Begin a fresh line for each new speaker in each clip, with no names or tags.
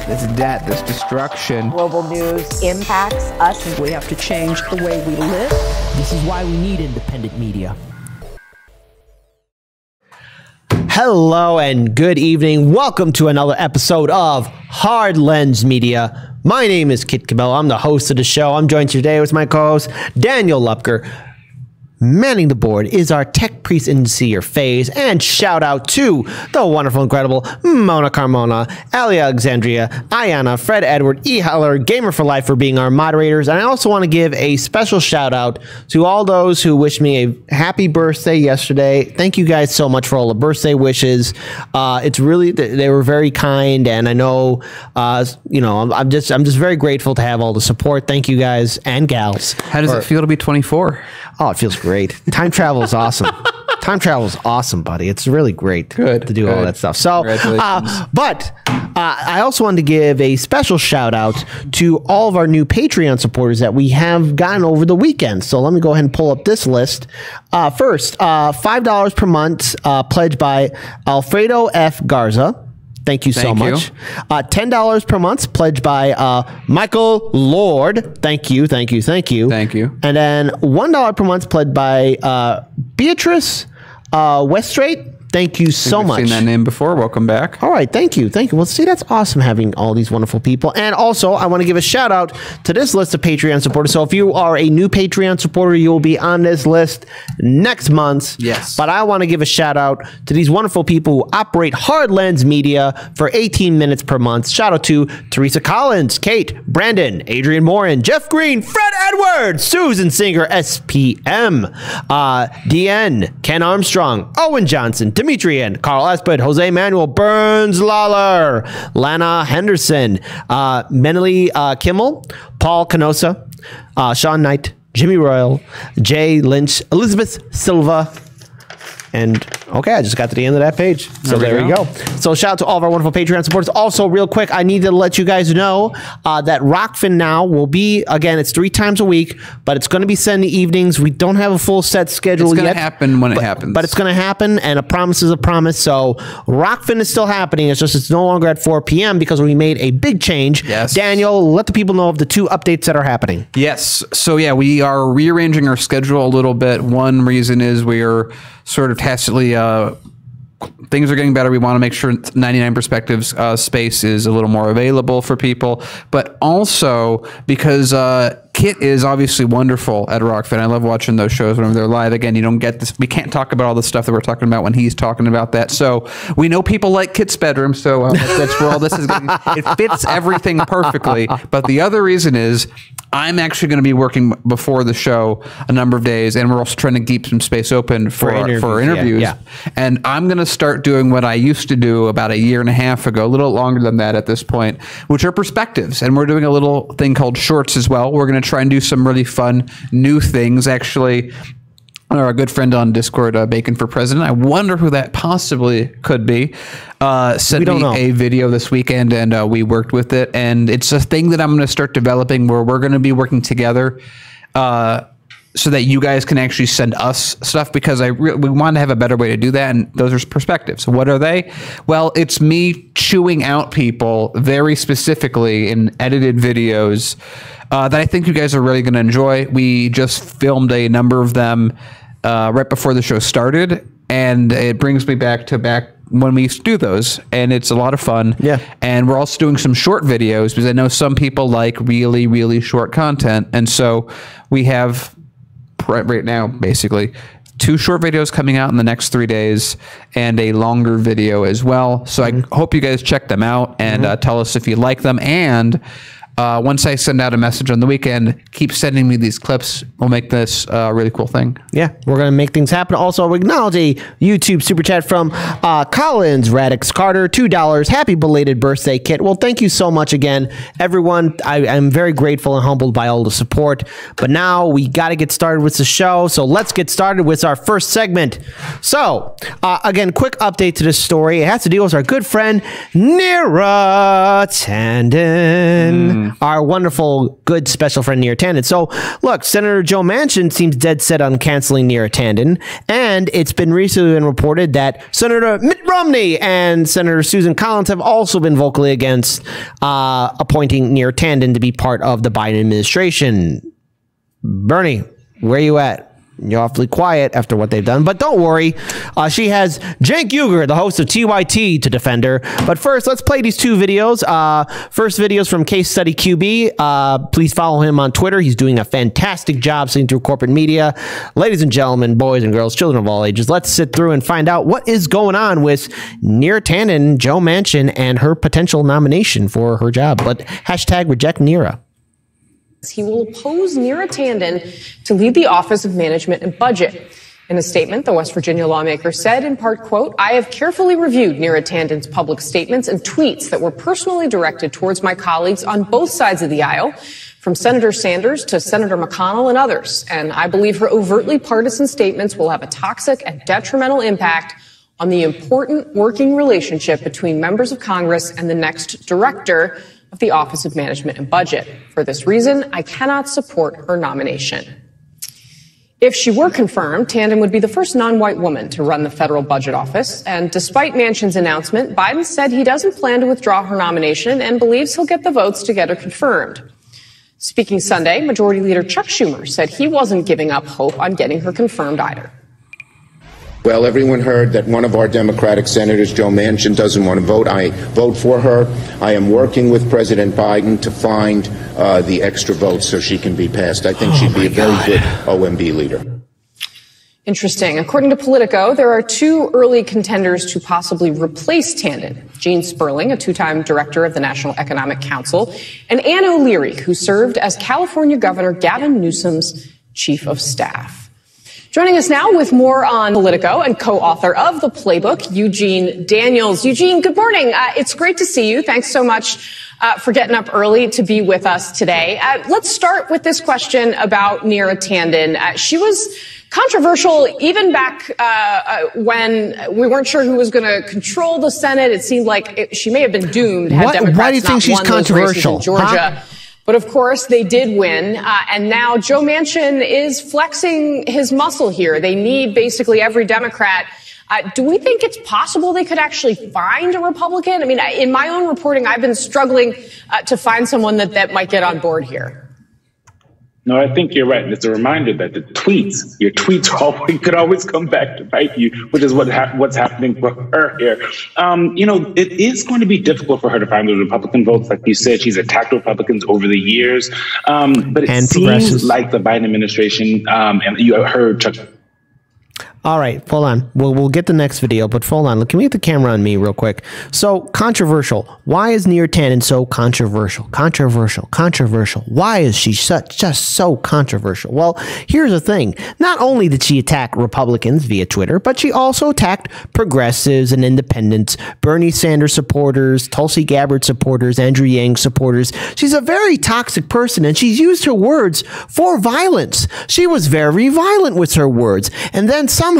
this debt, this destruction.
Global news impacts us.
We have to change the way we live. This is why we need independent media.
Hello and good evening. Welcome to another episode of Hard Lens Media. My name is Kit Cabell. I'm the host of the show. I'm joined today with my co-host, Daniel Lupker. Manning the board is our tech priest in your phase, and shout out to the wonderful, incredible Mona Carmona, Ali Alexandria, Ayana, Fred Edward, E. Heller, Gamer for Life for being our moderators. And I also want to give a special shout out to all those who wished me a happy birthday yesterday. Thank you guys so much for all the birthday wishes. It's really, they were very kind, and I know, you know, I'm just very grateful to have all the support. Thank you guys and gals.
How does it feel to be 24?
Oh, it feels great. Time travel is awesome. Time travel is awesome, buddy. It's really great to do all that stuff. So, but I also wanted to give a special shout out to all of our new Patreon supporters that we have gotten over the weekend. So let me go ahead and pull up this list. First, $5 per month pledged by Alfredo F. Garza. Thank you so much. $10 per month pledged by Michael Lord. Thank you, thank you, thank you.
Thank you.
And then $1 per month pledged by Beatrice Westrate. Thank you so much.
I've seen that name before. Welcome back.
All right, thank you, thank you. Well, see, that's awesome having all these wonderful people. And also, I want to give a shout out to this list of Patreon supporters. So if you are a new Patreon supporter, you will be on this list next month.
Yes.
But I want to give a shout out to these wonderful people who operate Hard Lens Media for 18 minutes per month. Shout out to Teresa Collins, Kate, Brandon, Adrian Morin, Jeff Green, Fred Edwards, Susan Singer, SPM, DN, Ken Armstrong, Owen Johnson, Demetrian, Carl Esped, Jose Manuel, Burns Lawler, Lana Henderson, Menely Kimmel, Paul Canosa, Sean Knight, Jimmy Royal, Jay Lynch, Elizabeth Silva, and okay, I just got to the end of that page. So there we go. So shout out to all of our wonderful Patreon supporters. Also, real quick, I need to let you guys know that Rockfin now will be, again, it's 3 times a week, but it's going to be set in the evenings. We don't have a full set schedule yet.
It's going to happen when it happens.
But it's going to happen, and a promise is a promise. So Rockfin is still happening. It's just it's no longer at 4 p.m. because we made a big change.
Yes.
Daniel, let the people know of the 2 updates that are happening.
Yes. So yeah, we are rearranging our schedule a little bit. One reason is we are sort of tacitly things are getting better. We want to make sure 99 Perspectives space is a little more available for people, but also because Kit is obviously wonderful at Rockfin. I love watching those shows whenever they're live. Again, you don't get this. We can't talk about all the stuff that we're talking about when he's talking about that. So we know people like Kit's bedroom. So that's where all this is getting. It fits everything perfectly. But the other reason is I'm actually going to be working before the show a number of days, and we're also trying to keep some space open for interviews.
Yeah.
And I'm going to start doing what I used to do about 1.5 years ago, a little longer than that at this point, which are perspectives. And we're doing a little thing called shorts as well. We're going to try and do some really fun new things. Actually, our good friend on Discord, Bacon for President, I wonder who that possibly could be, sent me a video this weekend, and we worked with it. And it's a thing that I'm going to start developing where we're going to be working together so that you guys can actually send us stuff, because we want to have a better way to do that. And those are perspectives. What are they? Well, it's me chewing out people very specifically in edited videos that I think you guys are really going to enjoy. We just filmed a number of them right before the show started, and it brings me back when we used to do those, and it's a lot of fun.
Yeah.
And we're also doing some short videos, because I know some people like really, really short content. And so we have right now basically 2 short videos coming out in the next 3 days, and a longer video as well. So I hope you guys check them out and tell us if you like them. And once I send out a message on the weekend, keep sending me these clips. We'll make this a really cool thing.
Yeah, we're going to make things happen. Also, we acknowledge a YouTube super chat from Collins Radix Carter, $2. Happy belated birthday, Kit. Well, thank you so much again, everyone. I'm very grateful and humbled by all the support. But now we got to get started with the show. So let's get started with our first segment. So, again, quick update to this story. It has to deal with our good friend, Neera Tanden. our wonderful, good special friend Neera Tanden. So, look, Senator Joe Manchin seems dead set on canceling Neera Tanden, and it's been recently been reported that Senator Mitt Romney and Senator Susan Collins have also been vocally against appointing Neera Tanden to be part of the Biden administration. Bernie, where you at? You're awfully quiet after what they've done, but don't worry. She has Cenk, the host of TYT, to defend her. But first, let's play these two videos. First video's from Case Study QB. Please follow him on Twitter. He's doing a fantastic job seeing through corporate media. Ladies and gentlemen, boys and girls, children of all ages, let's sit through and find out what is going on with Neera Tanden, Joe Manchin, and her potential nomination for her job. But hashtag reject Neera.
He will oppose Neera Tanden to lead the Office of Management and Budget. In a statement, the West Virginia lawmaker said, in part, quote, "I have carefully reviewed Neera Tanden's public statements and tweets that were personally directed towards my colleagues on both sides of the aisle, from Senator Sanders to Senator McConnell and others. And I believe her overtly partisan statements will have a toxic and detrimental impact on the important working relationship between members of Congress and the next director of the Office of Management and Budget. For this reason, I cannot support her nomination." If she were confirmed, Tanden would be the first non-white woman to run the federal budget office. And despite Manchin's announcement, Biden said he doesn't plan to withdraw her nomination and believes he'll get the votes to get her confirmed. Speaking Sunday, Majority Leader Chuck Schumer said he wasn't giving up hope on getting her confirmed either.
Well, everyone heard that one of our Democratic senators, Joe Manchin, doesn't want to vote. I vote for her. I am working with President Biden to find the extra votes so she can be passed. I think she'd be a very good OMB leader.
Interesting. According to Politico, there are two early contenders to possibly replace Tanden: Gene Sperling, a two-time director of the National Economic Council, and Ann O'Leary, who served as California Governor Gavin Newsom's chief of staff. Joining us now with more on Politico and co-author of The Playbook, Eugene Daniels. Eugene, good morning. It's great to see you. Thanks so much for getting up early to be with us today. Let's start with this question about Neera Tanden. She was controversial even back when we weren't sure who was going to control the Senate. It seemed like she may have been doomed had Democrats
why do you think she's controversial?
In Georgia. But of course, they did win. And now Joe Manchin is flexing his muscle here. They need basically every Democrat. Do we think it's possible they could actually find a Republican? I mean, in my own reporting, I've been struggling to find someone that might get on board here.
No, I think you're right. And it's a reminder that your tweets could always come back to bite you, which is what's happening for her here. It is going to be difficult for her to find those Republican votes. Like you said, she's attacked Republicans over the years. But it seems like the Biden administration, and you heard Chuck.
All right, hold on. We'll get the next video, but hold on. Can we get the camera on me real quick? So, controversial. Why is Neera Tanden so controversial? Controversial. Why is she just so controversial? Well, here's the thing. Not only did she attack Republicans via Twitter, but she also attacked progressives and independents, Bernie Sanders supporters, Tulsi Gabbard supporters, Andrew Yang supporters. She's a very toxic person, and she's used her words for violence. She was very violent with her words. And then somehow,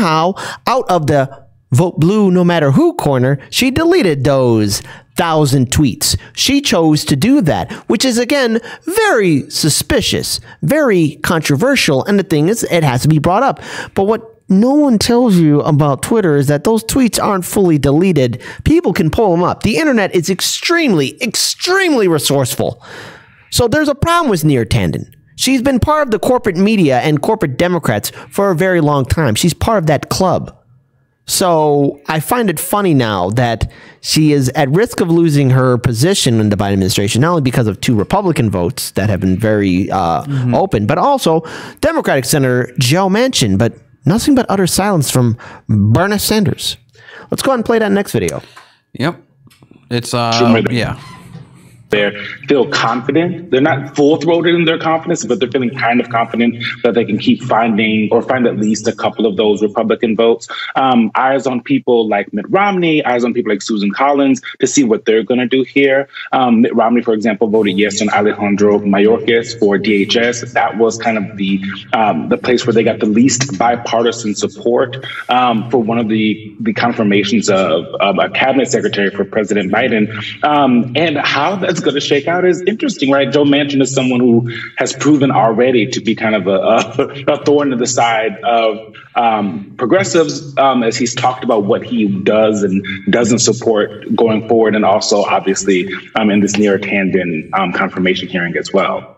out of the vote blue no matter who corner, she deleted those 1,000 tweets. She chose to do that, which is, again, very suspicious, very controversial. And the thing is, it has to be brought up. But what no one tells you about Twitter is that those tweets aren't fully deleted. People can pull them up. The internet is extremely, extremely resourceful. So there's a problem with Neera Tanden. She's been part of the corporate media and corporate Democrats for a very long time. She's part of that club. So I find it funny now that she is at risk of losing her position in the Biden administration, not only because of two Republican votes that have been very open, but also Democratic Senator Joe Manchin, but nothing but utter silence from Bernie Sanders. Let's go ahead and play that next video.
Yep. It's, yeah.
They feel confident. They're not full-throated in their confidence, but they're feeling kind of confident that they can keep finding or find at least a couple of those Republican votes. Eyes on people like Mitt Romney, eyes on people like Susan Collins to see what they're going to do here. Mitt Romney, for example, voted yes on Alejandro Mayorkas for DHS. That was kind of the place where they got the least bipartisan support for one of the confirmations of a cabinet secretary for President Biden. And how that's going to shake out is interesting, right? Joe Manchin is someone who has proven already to be kind of a thorn in the side of progressives, as he's talked about what he does and doesn't support going forward, and also obviously in this Neera Tanden confirmation hearing as well.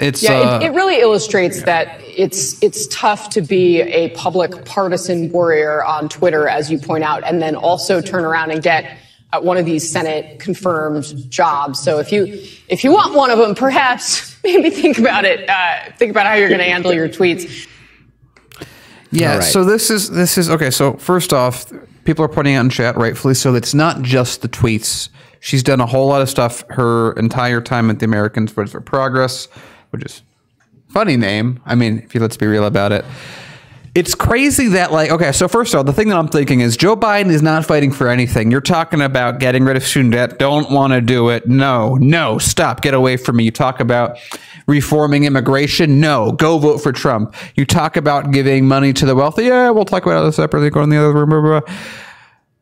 It really illustrates that it's tough to be a public partisan warrior on Twitter, as you point out, and then also turn around and get one of these Senate confirmed jobs. So if you want one of them, perhaps maybe think about it. Think about how you're going to handle your tweets.
Yeah.
Right.
So this is okay. So first off, people are pointing out in chat, rightfully so, it's not just the tweets. She's done a whole lot of stuff her entire time at the Americans for Progress, which is a funny name. I mean, let's be real about it. It's crazy that, like, okay, so first of all, the thing that I'm thinking is Joe Biden is not fighting for anything. You're talking about getting rid of student debt. Don't want to do it. No, stop. Get away from me. You talk about reforming immigration. No, go vote for Trump. You talk about giving money to the wealthy. Yeah, we'll talk about it separately. Go in the other room. Blah, blah, blah.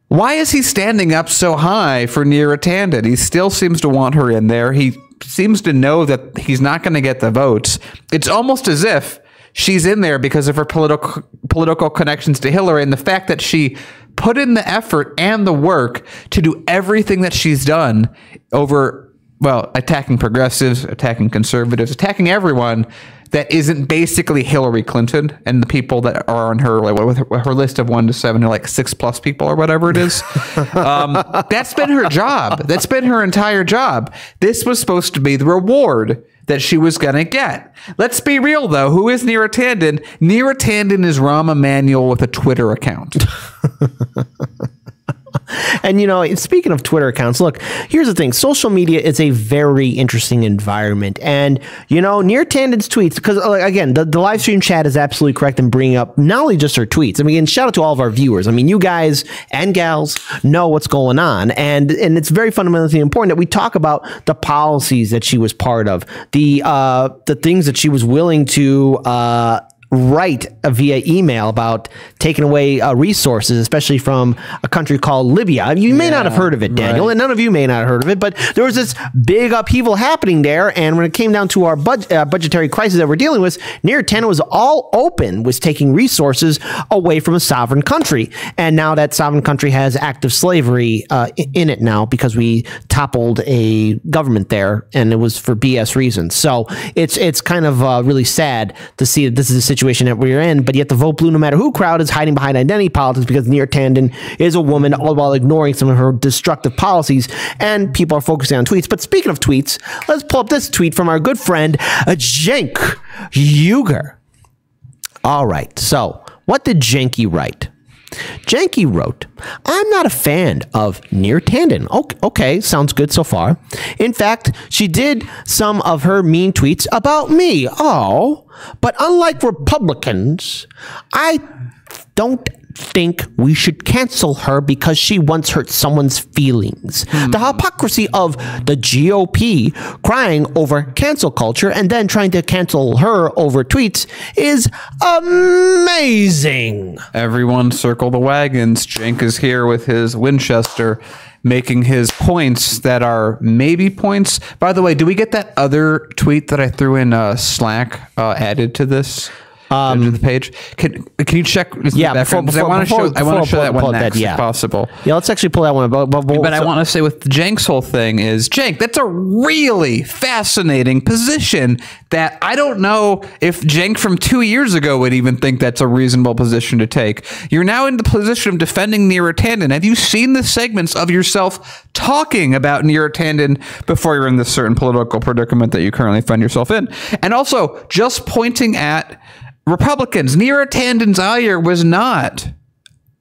Why is he standing up so high for Neera Tanden? He still seems to want her in there. He seems to know that he's not going to get the votes. It's almost as if she's in there because of her political connections to Hillary and the fact that she put in the effort and the work to do everything that she's done over, well, attacking progressives, attacking conservatives, attacking everyone that isn't basically Hillary Clinton and the people that are on her, like, with her list of 1 to 7, or like 6+ people or whatever it is. That's been her job. That's been her entire job. This was supposed to be the reward that she was going to get. Let's be real, though. Who is Neera Tanden? Neera Tanden is Rahm Emanuel with a Twitter account.
And, you know, speaking of Twitter accounts, look, here's the thing. Social media is a very interesting environment. And, you know, Neera Tanden's tweets, because, again, the live stream chat is absolutely correct in bringing up not only just her tweets. I mean, shout out to all of our viewers. I mean, you guys and gals know what's going on. And it's very fundamentally important that we talk about the policies that she was part of, the things that she was willing to write via email about taking away resources, especially from a country called Libya. You may not have heard of it, Daniel, and none of you may not have heard of it, but there was this big upheaval happening there. And when it came down to our budgetary crisis that we're dealing with, Neera Tanden was all open with taking resources away from a sovereign country. And now that sovereign country has active slavery in it now because we toppled a government there, and it was for BS reasons. So it's kind of really sad to see that this is a situation that we're in, but yet the vote blue no matter who crowd is hiding behind identity politics because Neera Tanden is a woman, all while ignoring some of her destructive policies, and people are focusing on tweets. But speaking of tweets, let's pull up this tweet from our good friend Cenk Uygur. All right, so what did Cenk write? Cenk wrote, "I'm not a fan of Neera Tanden." Okay, sounds good so far. In fact, she did some of her mean tweets about me. Oh, but unlike Republicans, I don't think we should cancel her because she once hurt someone's feelings. The hypocrisy of the GOP crying over cancel culture and then trying to cancel her over tweets is amazing.
Everyone circle the wagons. Cenk is here with his Winchester, making his points that are maybe points. By the way, do we get that other tweet that I threw in Slack added to this? To the page. Can you check?
Yeah,
I want to show that one next, if possible.
Yeah, let's actually pull that one.
But I want to say with Cenk's whole thing is, Cenk, that's a really fascinating position that I don't know if Cenk from 2 years ago would even think that's a reasonable position to take. You're now in the position of defending Neera Tanden. Have you seen the segments of yourself talking about Neera Tanden before you're in this certain political predicament that you currently find yourself in? And also, just pointing at Republicans, Neera Tanden's ire was not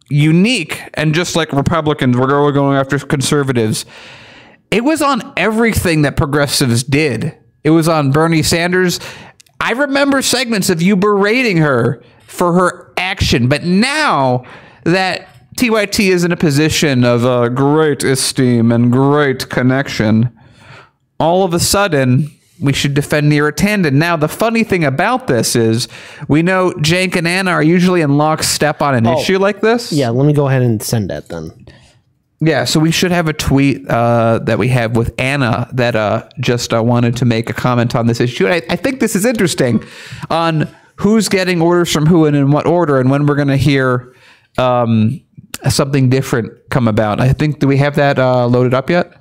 unique and just like Republicans, we're going after conservatives. It was on everything that progressives did. It was on Bernie Sanders. I remember segments of you berating her for her action, but now that TYT is in a position of great esteem and great connection, all of a sudden we should defend Neera Tanden. Now, the funny thing about this is we know Cenk and Anna are usually in lockstep on an issue like this.
Yeah, let me go ahead and send that then.
Yeah, so we should have a tweet that we have with Anna that just wanted to make a comment on this issue. I think this is interesting on who's getting orders from who and in what order and when we're going to hear something different come about. I think, do we have that loaded up yet?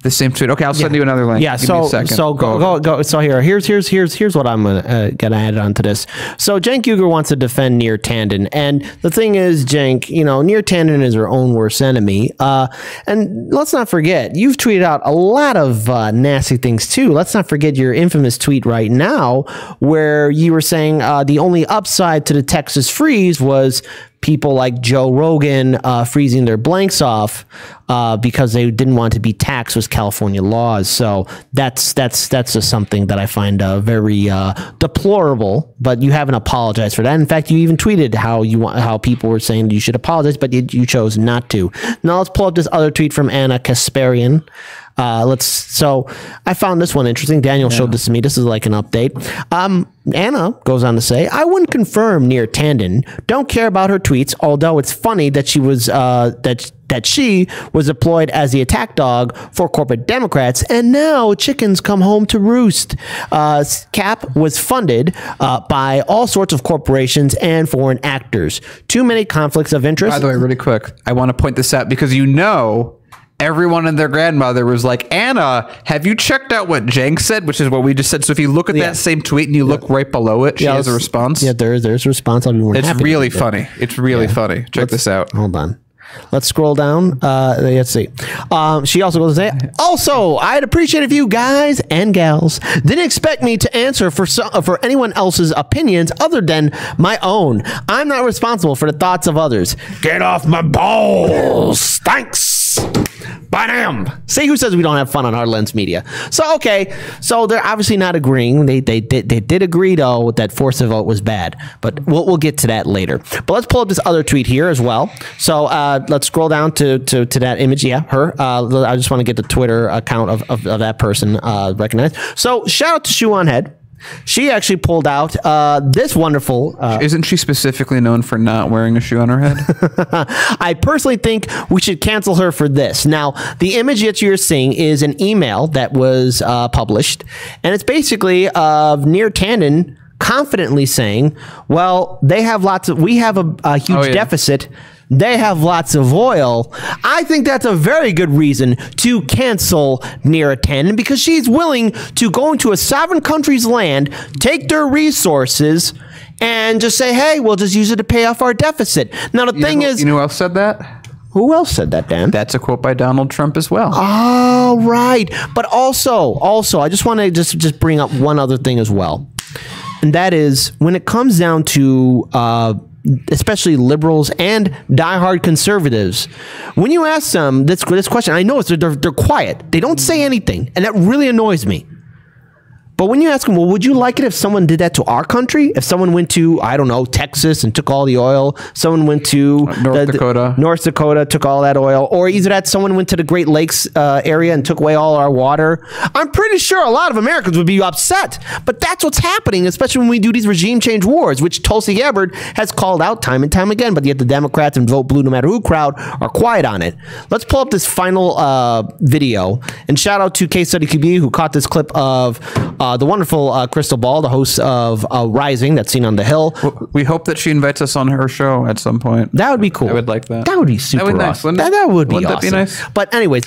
The same tweet. Okay, I'll send you another link.
Yeah.
Give me a second.
So go. So here's what I'm gonna add on to this. So Cenk Uygur wants to defend Neera Tanden, and the thing is, Cenk, Neera Tanden is her own worst enemy. And let's not forget, you've tweeted out a lot of nasty things too. Let's not forget your infamous tweet right now, where you were saying the only upside to the Texas freeze was people like Joe Rogan freezing their blanks off because they didn't want to be taxed with California laws. So that's just something that I find very deplorable. But you haven't apologized for that. In fact, you even tweeted how people were saying you should apologize, but you chose not to. Now let's pull up this other tweet from Anna Kasparian. So I found this one interesting. Daniel showed this to me. This is like an update. Anna goes on to say, I wouldn't confirm Neera Tanden. Don't care about her tweets, although it's funny that she was that she was deployed as the attack dog for corporate Democrats, and now chickens come home to roost. CAP was funded by all sorts of corporations and foreign actors. Too many conflicts of interest.
By the way, really quick, I want to point this out because everyone and their grandmother was like, Anna, have you checked out what Cenk said? Which is what we just said. So if you look at that same tweet and you look right below it, she has a response.
Yeah, there's a response.
It's really funny. It's really funny. Check this out.
Hold on. Let's scroll down. Let's see. She also goes to say, also, I'd appreciate if you guys and gals didn't expect me to answer for anyone else's opinions other than my own. I'm not responsible for the thoughts of others. Get off my balls. Thanks. Bam. See who says we don't have fun on Hard Lens Media. So, okay. So they're obviously not agreeing. They did agree, though, that force of vote was bad. But we'll get to that later. But let's pull up this other tweet here as well. So let's scroll down to that image. Yeah, her. I just want to get the Twitter account of that person recognized. So shout out to Shoe on Head. She actually pulled out this wonderful...
Isn't she specifically known for not wearing a shoe on her head?
I personally think we should cancel her for this. Now, the image that you're seeing is an email that was published, and it's basically of Neera Tanden confidently saying, well, we have a huge deficit. They have lots of oil. I think that's a very good reason to cancel Neera Tanden because she's willing to go into a sovereign country's land, take their resources, and just say, hey, we'll just use it to pay off our deficit. Now, the thing is...
You know who else said that?
Who else said that, Dan?
That's a quote by Donald Trump as well.
Oh, right. But also, I just want to just bring up one other thing as well. And that is, when it comes down to... especially liberals and diehard conservatives, when you ask them this question, I know they're quiet. They don't say anything, and that really annoys me. But when you ask them, well, would you like it if someone did that to our country? If someone went to, I don't know, Texas and took all the oil, someone went to North Dakota, took all that oil, or either that someone went to the Great Lakes area and took away all our water, I'm pretty sure a lot of Americans would be upset. But that's what's happening, especially when we do these regime change wars, which Tulsi Gabbard has called out time and time again, but yet the Democrats and vote blue no matter who crowd are quiet on it. Let's pull up this final video, and shout out to Case Study QB who caught this clip of the wonderful Crystal Ball, the host of Rising, that's seen on the Hill.
We hope that she invites us on her show at some point.
That would be cool.
I would like that.
That would be super awesome.
Nice,
that would be
Wouldn't
awesome.
That be nice?
But anyways,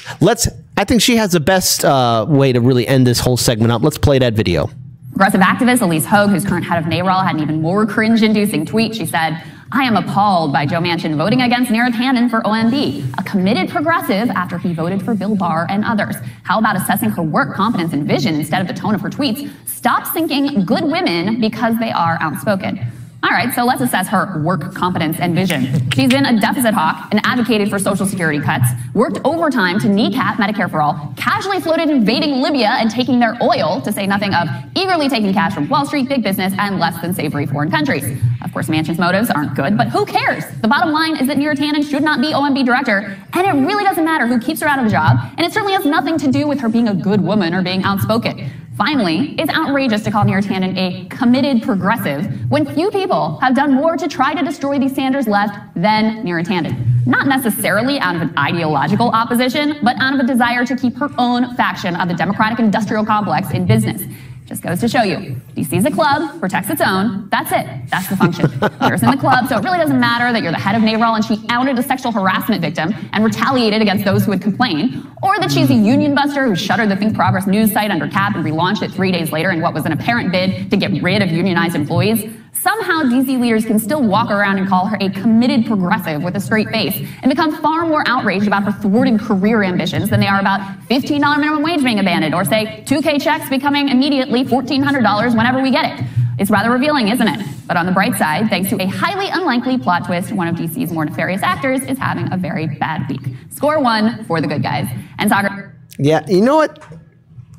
I think she has the best way to really end this whole segment up. Let's play that video.
Progressive activist Elise Hogue, who's current head of NARAL, had an even more cringe-inducing tweet. She said, I am appalled by Joe Manchin voting against Neera Tanden for OMB, a committed progressive after he voted for Bill Barr and others. How about assessing her work, competence, and vision instead of the tone of her tweets? Stop sinking good women because they are outspoken. All right, so let's assess her work, competence, and vision. She's been a deficit hawk and advocated for Social Security cuts, worked overtime to kneecap Medicare for All, casually floated invading Libya and taking their oil, to say nothing of eagerly taking cash from Wall Street, big business, and less than savory foreign countries. Of course, Manchin's motives aren't good, but who cares? The bottom line is that Neera Tanden should not be OMB director, and it really doesn't matter who keeps her out of the job, and it certainly has nothing to do with her being a good woman or being outspoken. Finally, it's outrageous to call Neera Tanden a committed progressive when few people have done more to try to destroy the Sanders left than Neera Tanden. not necessarily out of an ideological opposition, but out of a desire to keep her own faction of the Democratic industrial complex in business. Just goes to show you, DC's a club, protects its own. That's it. That's the function. Neera's in the club, so it really doesn't matter that you're the head of NARAL and she outed a sexual harassment victim and retaliated against those who would complain, or that she's a union buster who shuttered the Think Progress news site under cap and relaunched it 3 days later in what was an apparent bid to get rid of unionized employees. Somehow DC leaders can still walk around and call her a committed progressive with a straight face and become far more outraged about her thwarted career ambitions than they are about $15 minimum wage being abandoned or, say, 2K checks becoming immediately $1,400 whenever we get it. It's rather revealing, isn't it? But on the bright side, thanks to a highly unlikely plot twist, one of DC's more nefarious actors is having a very bad week. Score 1 for the good guys. And soccer.
Yeah, you know what?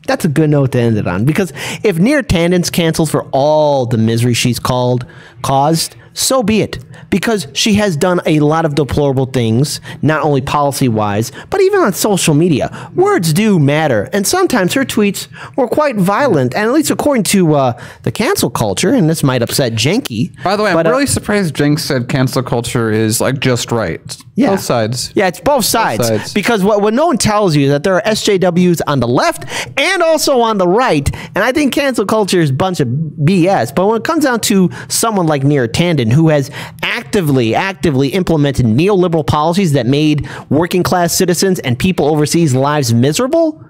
That's a good note to end it on, because if Neera Tanden's canceled for all the misery she's caused, so be it, because she has done a lot of deplorable things, not only policy-wise, but even on social media. Words do matter, and sometimes her tweets were quite violent, and at least according to the cancel culture, and this might upset Jenky.
By the way, I'm really surprised Cenk said cancel culture is like just right.
Yeah.
Both sides.
Yeah, it's both sides. Because what no one tells you is that there are SJWs on the left and also on the right, and I think cancel culture is a bunch of BS. But when it comes down to someone like Neera Tanden, who has actively implemented neoliberal policies that made working class citizens and people overseas lives miserable,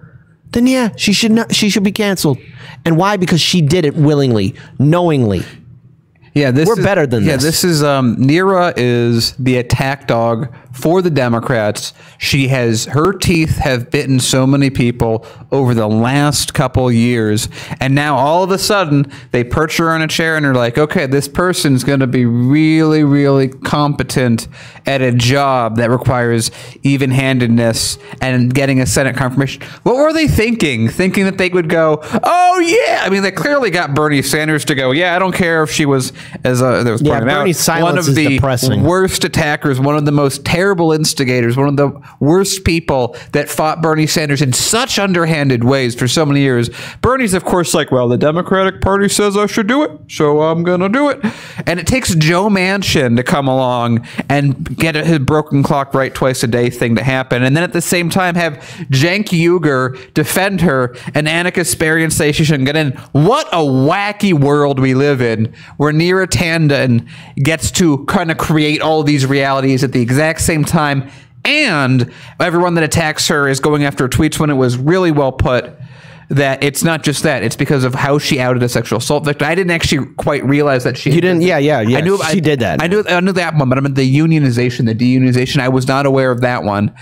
then yeah, she should be canceled. And why? Because she did it willingly, knowingly.
Yeah,
we're better than this.
Yeah, this is Neera is the attack dog for the Democrats. Her teeth have bitten so many people over the last couple years, and now all of a sudden they perch her on a chair and are like, okay, this person's going to be really, really competent at a job that requires even-handedness and getting a Senate confirmation. What were they thinking? Thinking that they would go, oh yeah. I mean, they clearly got Bernie Sanders to go, yeah, I don't care if she was, as there was pointed out, one of the worst attackers, one of the most terrible instigators, one of the worst people that fought Bernie Sanders in such underhanded ways for so many years. Bernie's, of course, like, well, the Democratic Party says I should do it, so I'm going to do it. And it takes Joe Manchin to come along and get his broken clock right twice a day thing to happen. And then at the same time have Cenk Uygur defend her and Anna Kasparian say she shouldn't get in. What a wacky world we live in, where Neera Tanden gets to kind of create all these realities at the exact same time, and everyone that attacks her is going after her tweets when it was really well put that it's not just that, it's because of how she outed a sexual assault victim. I didn't actually quite realize that she...
You didn't? Yeah. I knew she did that.
I knew that one, but I meant the unionization, the deunionization. I was not aware of that one.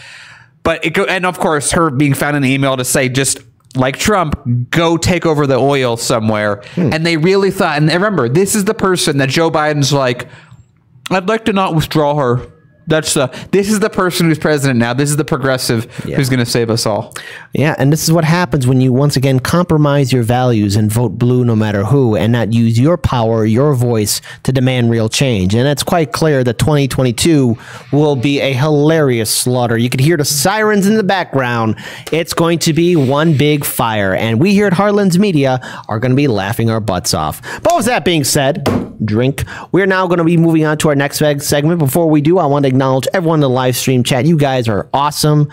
But and of course, her being found in an email to say, just like Trump, go take over the oil somewhere. And they really thought, and remember, this is the person that Joe Biden's like, I'd like to not withdraw her. This is the person who's president now. This is the progressive who's going to save us all.
Yeah, and this is what happens when you once again compromise your values and vote blue no matter who, and not use your power, your voice to demand real change. And it's quite clear that 2022 will be a hilarious slaughter. You can hear the sirens in the background. It's going to be one big fire, and we here at Heartlands Media are going to be laughing our butts off. But with that being said, drink. We're now going to be moving on to our next segment. Before we do, I want to acknowledge everyone in the live stream chat. You guys are awesome.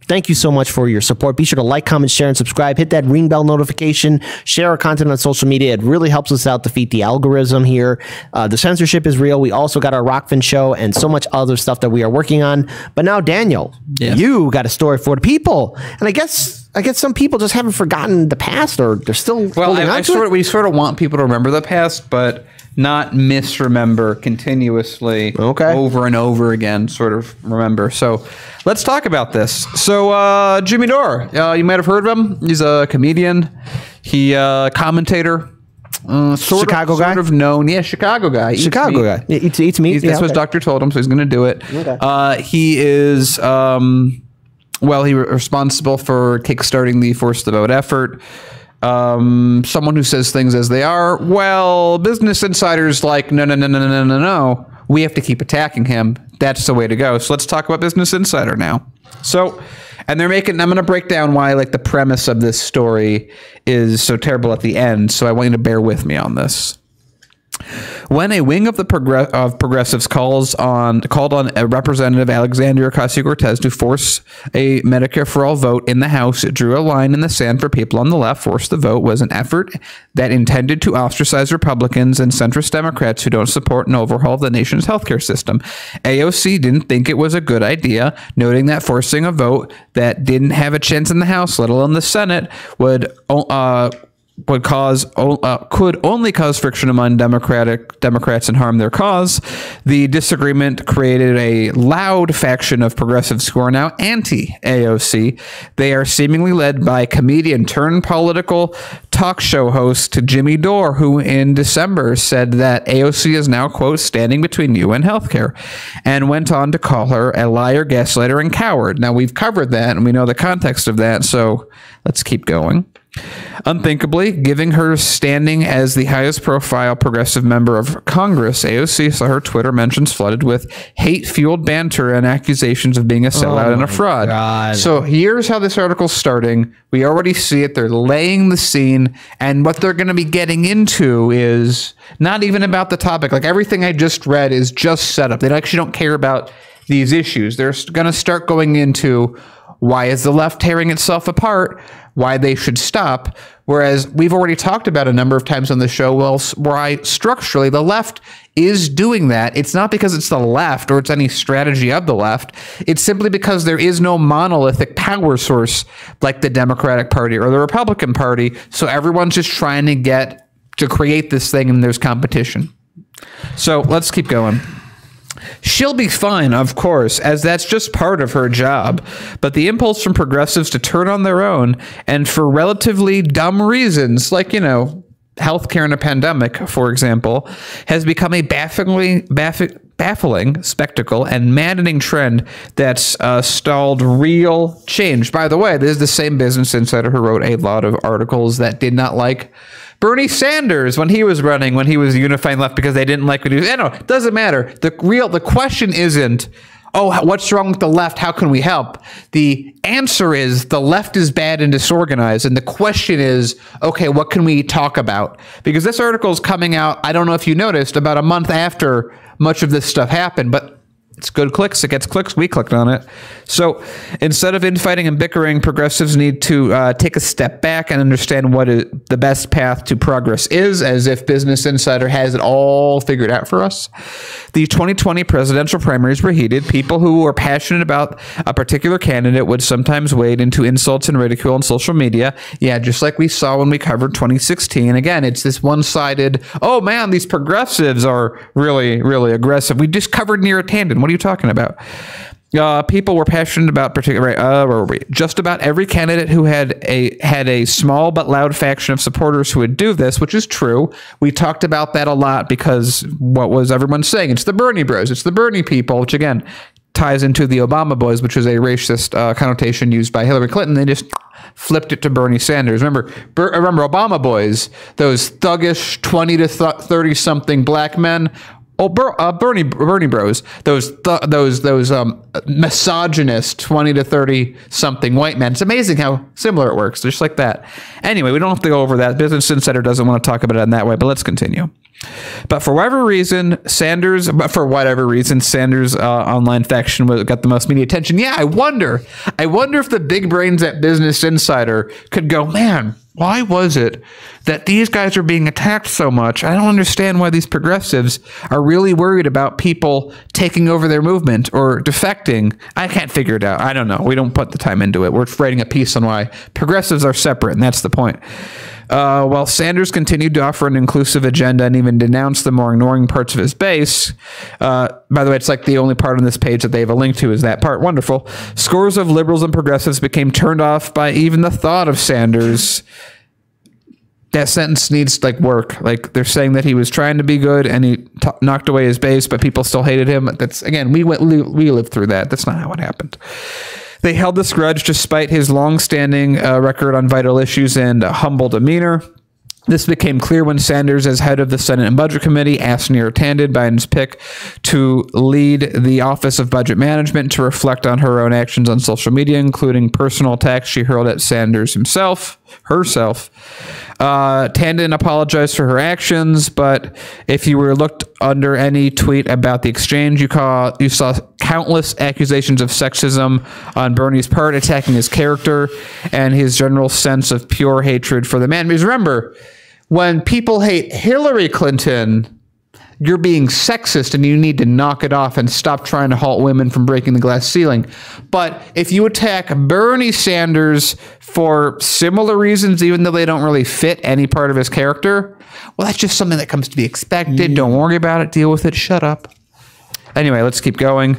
Thank you so much for your support. Be sure to like, comment, share, and subscribe. Hit that ring bell notification. Share our content on social media. It really helps us out defeat the algorithm here. The censorship is real. We also got our Rockfin show and so much other stuff that we are working on. But now, Daniel, you got a story for the people. And I guess some people just haven't forgotten the past, or they're still holding on to it.
We sort of want people to remember the past, but not misremember continuously over and over again, sort of remember. So let's talk about this. So Jimmy Dore, you might have heard of him. He's a comedian. He commentator.
Chicago guy?
Sort of known. Yeah, Chicago guy.
Chicago guy. Eats meat.
That's what Doctor told him, so he's going to do it. Okay. He is... well, he was responsible for kickstarting the Force the Vote effort. Someone who says things as they are. Well, Business Insider's like, no. We have to keep attacking him. That's the way to go. So let's talk about Business Insider now. So, and they're making, I'm going to break down why like the premise of this story is so terrible at the end. So I want you to bear with me on this. when a wing of the progressives called on Representative Alexandria Ocasio-Cortez to force a Medicare for All vote in the House, it drew a line in the sand for people on the left. Force the vote was an effort that intended to ostracize Republicans and centrist Democrats who don't support an overhaul of the nation's healthcare system. AOC didn't think it was a good idea, noting that forcing a vote that didn't have a chance in the House, let alone the Senate, could only cause friction among Democrats and harm their cause. The disagreement created a loud faction of progressives who are now anti-AOC. They are seemingly led by comedian turned political talk show host Jimmy Dore, who in December said that AOC is now, quote, standing between you and healthcare, and went on to call her a liar, gaslighter, and coward. Now, we've covered that, and we know the context of that, so let's keep going. Unthinkably, giving her standing as the highest profile progressive member of Congress, AOC saw her Twitter mentions flooded with hate-fueled banter and accusations of being a sellout and a fraud.
God.
So here's how this article's starting. We already see it. They're laying the scene, and what they're going to be getting into is not even about the topic. Like, everything I just read is just set up. They actually don't care about these issues. They're going to start going into why is the left tearing itself apart, why they should stop, whereas we've already talked about a number of times on the show, well, why structurally the left is doing that. It's not because it's the left or it's any strategy of the left. It's simply because there is no monolithic power source like the Democratic Party or the Republican Party, so everyone's just trying to create this thing, and there's competition. So let's keep going. She'll be fine, of course, as that's just part of her job. But the impulse from progressives to turn on their own, and for relatively dumb reasons, like, healthcare in a pandemic, for example, has become a baffling spectacle and maddening trend that's stalled real change. By the way, this is the same Business Insider who wrote a lot of articles that did not like Bernie Sanders when he was running, when he was unifying left, because they didn't like what he was. No, it doesn't matter. The question isn't, oh, what's wrong with the left? How can we help? The answer is the left is bad and disorganized. And the question is, okay, what can we talk about? Because this article is coming out, I don't know if you noticed, about a month after much of this stuff happened, but it's good clicks. It gets clicks. We clicked on it. So instead of infighting and bickering, progressives need to take a step back and understand what the best path to progress is, as if Business Insider has it all figured out for us. The 2020 presidential primaries were heated. People who were passionate about a particular candidate would sometimes wade into insults and ridicule on social media. Yeah, just like we saw when we covered 2016. Again, it's this one-sided, oh man, these progressives are really, really aggressive. We just covered Neera Tanden. What are you talking about? People were passionate about just about every candidate who had a small but loud faction of supporters who would do this, which is true. We talked about that a lot because what was everyone saying? It's the Bernie bros. It's the Bernie people, which again ties into the Obama boys, which was a racist connotation used by Hillary Clinton. They just flipped it to Bernie Sanders. Remember Obama boys, those thuggish 20 to 30 something black men. Oh, Bernie bros, those misogynist 20 to 30 something white men. It's amazing how similar it works, just like that. Anyway, we don't have to go over that. Business Insider doesn't want to talk about it in that way, but let's continue. But for whatever reason, Sanders' online faction got the most media attention. Yeah, I wonder if the big brains at Business Insider could go, man, why was it that these guys are being attacked so much? I don't understand why these progressives are really worried about people taking over their movement or defecting. I can't figure it out. I don't know. We don't put the time into it. We're writing a piece on why progressives are separate, and that's the point. While Sanders continued to offer an inclusive agenda and even denounced the more ignoring parts of his base, by the way, it's like the only part on this page that they have a link to is that part. Wonderful. Scores of liberals and progressives became turned off by even the thought of Sanders. That sentence needs work. They're saying that he was trying to be good and he knocked away his base, but people still hated him. That's, again, we lived through that. That's not how it happened. They held this grudge despite his long-standing record on vital issues and humble demeanor. This became clear when Sanders, as head of the Senate and Budget Committee, asked Neera Tanden, Biden's pick, to lead the Office of Budget Management to reflect on her own actions on social media, including personal attacks she hurled at Sanders herself. Tanden apologized for her actions, but if you were looked under any tweet about the exchange, you saw countless accusations of sexism on Bernie's part, attacking his character and his general sense of pure hatred for the man. Because remember, when people hate Hillary Clinton, you're being sexist and you need to knock it off and stop trying to halt women from breaking the glass ceiling. But if you attack Bernie Sanders for similar reasons, even though they don't really fit any part of his character, well, that's just something that comes to be expected. Don't worry about it. Deal with it. Shut up. Anyway, let's keep going.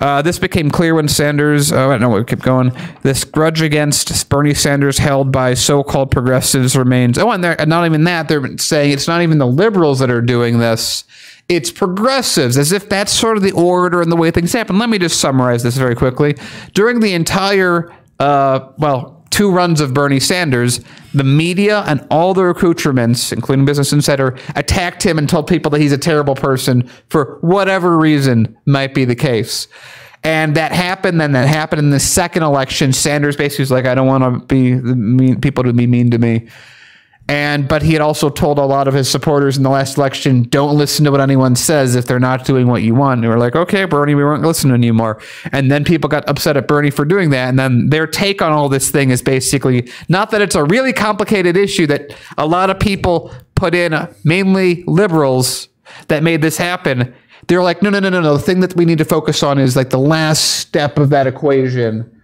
This became clear when Sanders, we'll keep going. This grudge against Bernie Sanders held by so-called progressives remains. And not even that. They're saying it's not even the liberals that are doing this. It's progressives, as if that's sort of the order and the way things happen. Let me just summarize this very quickly. During the entire, 2 runs of Bernie Sanders, the media and all the accoutrements, including Business Insider, attacked him and told people that he's a terrible person for whatever reason might be the case. And that happened. Then that happened in the second election. Sanders basically was like, I don't want people to be mean to me. But he had also told a lot of his supporters in the last election, don't listen to what anyone says if they're not doing what you want. And they were like, okay, Bernie, we won't listen anymore. And then people got upset at Bernie for doing that. And then their take on all this thing is basically, not that it's a really complicated issue that a lot of people put in, mainly liberals, that made this happen. They're like, no. The thing that we need to focus on is like the last step of that equation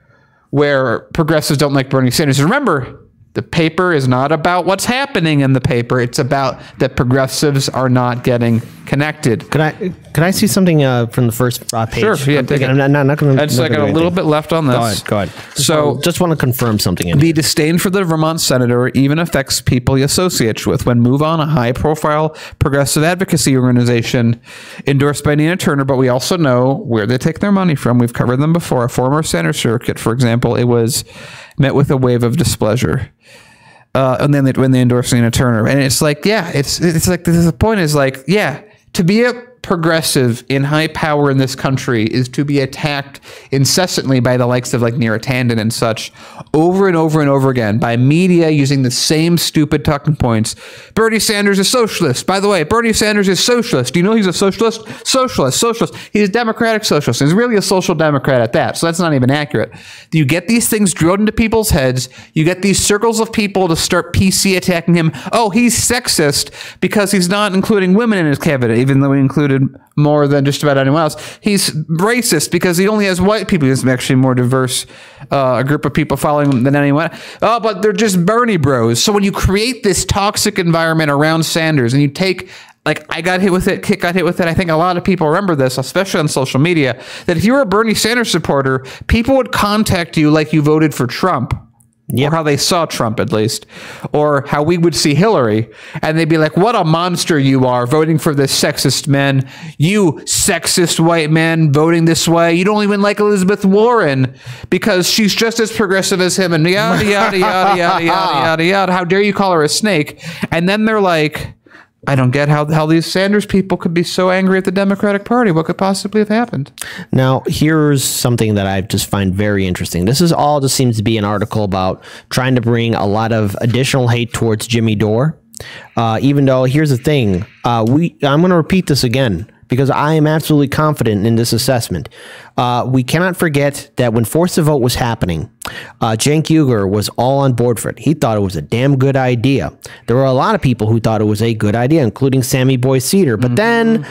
where progressives don't like Bernie Sanders. Remember, the paper is not about what's happening in the paper. It's about that progressives are not getting connected.
Can I see something from the first page?
Sure. Yeah,
I'm not going to.
It's like a little bit left on this.
Go ahead. Just want to confirm something.
The disdain for the Vermont senator even affects people he associates with. When Move On, a high-profile progressive advocacy organization endorsed by Nina Turner, but we also know where they take their money from. We've covered them before. A former center circuit, for example, it was met with a wave of displeasure. And then when they endorsed Nina Turner, and it's like, yeah, it's like the point is like, yeah, to be a progressive in high power in this country is to be attacked incessantly by the likes of like Neera Tanden and such over and over and over again by media using the same stupid talking points. Bernie Sanders is socialist. By the way, Bernie Sanders is socialist. Do you know he's a socialist? Socialist. He's a democratic socialist. He's really a social democrat at that. So that's not even accurate. You get these things drilled into people's heads. You get these circles of people to start PC attacking him. Oh, he's sexist because he's not including women in his cabinet, even though he included more than just about anyone else. He's racist because he only has white people. He's actually more diverse a group of people following him than anyone. Oh, but they're just Bernie bros. So when you create this toxic environment around Sanders and you take, like, I got hit with it, Kit got hit with it. I think a lot of people remember this, especially on social media, that if you were a Bernie Sanders supporter, people would contact you like you voted for Trump. Yep. Or how they saw Trump, at least, or how we would see Hillary, and they'd be like, what a monster you are, voting for this sexist man, you sexist white man voting this way. You don't even like Elizabeth Warren because she's just as progressive as him, and yada, yada, yada, yada, yada, yada, yada. How dare you call her a snake? And then they're like, I don't get how these Sanders people could be so angry at the Democratic Party. What could possibly have happened?
Now, here's something that I just find very interesting. This is all just seems to be an article about trying to bring a lot of additional hate towards Jimmy Dore. Even though, here's the thing. I'm going to repeat this again because I am absolutely confident in this assessment. We cannot forget that when Force the Vote was happening, Cenk was all on board for it. He thought it was a damn good idea. There were a lot of people who thought it was a good idea, including Sammy Boy Cedar. But then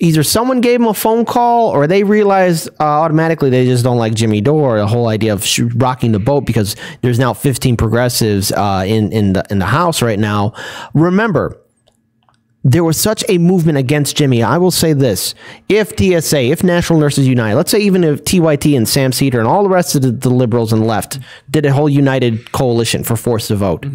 either someone gave him a phone call or they realized automatically they just don't like Jimmy Dore, the whole idea of rocking the boat because there's now 15 progressives in the House right now. Remember, there was such a movement against Jimmy. I will say this. If TSA, if National Nurses United, let's say even if TYT and Sam Cedar and all the rest of the liberals and left did a whole united coalition for Force the Vote,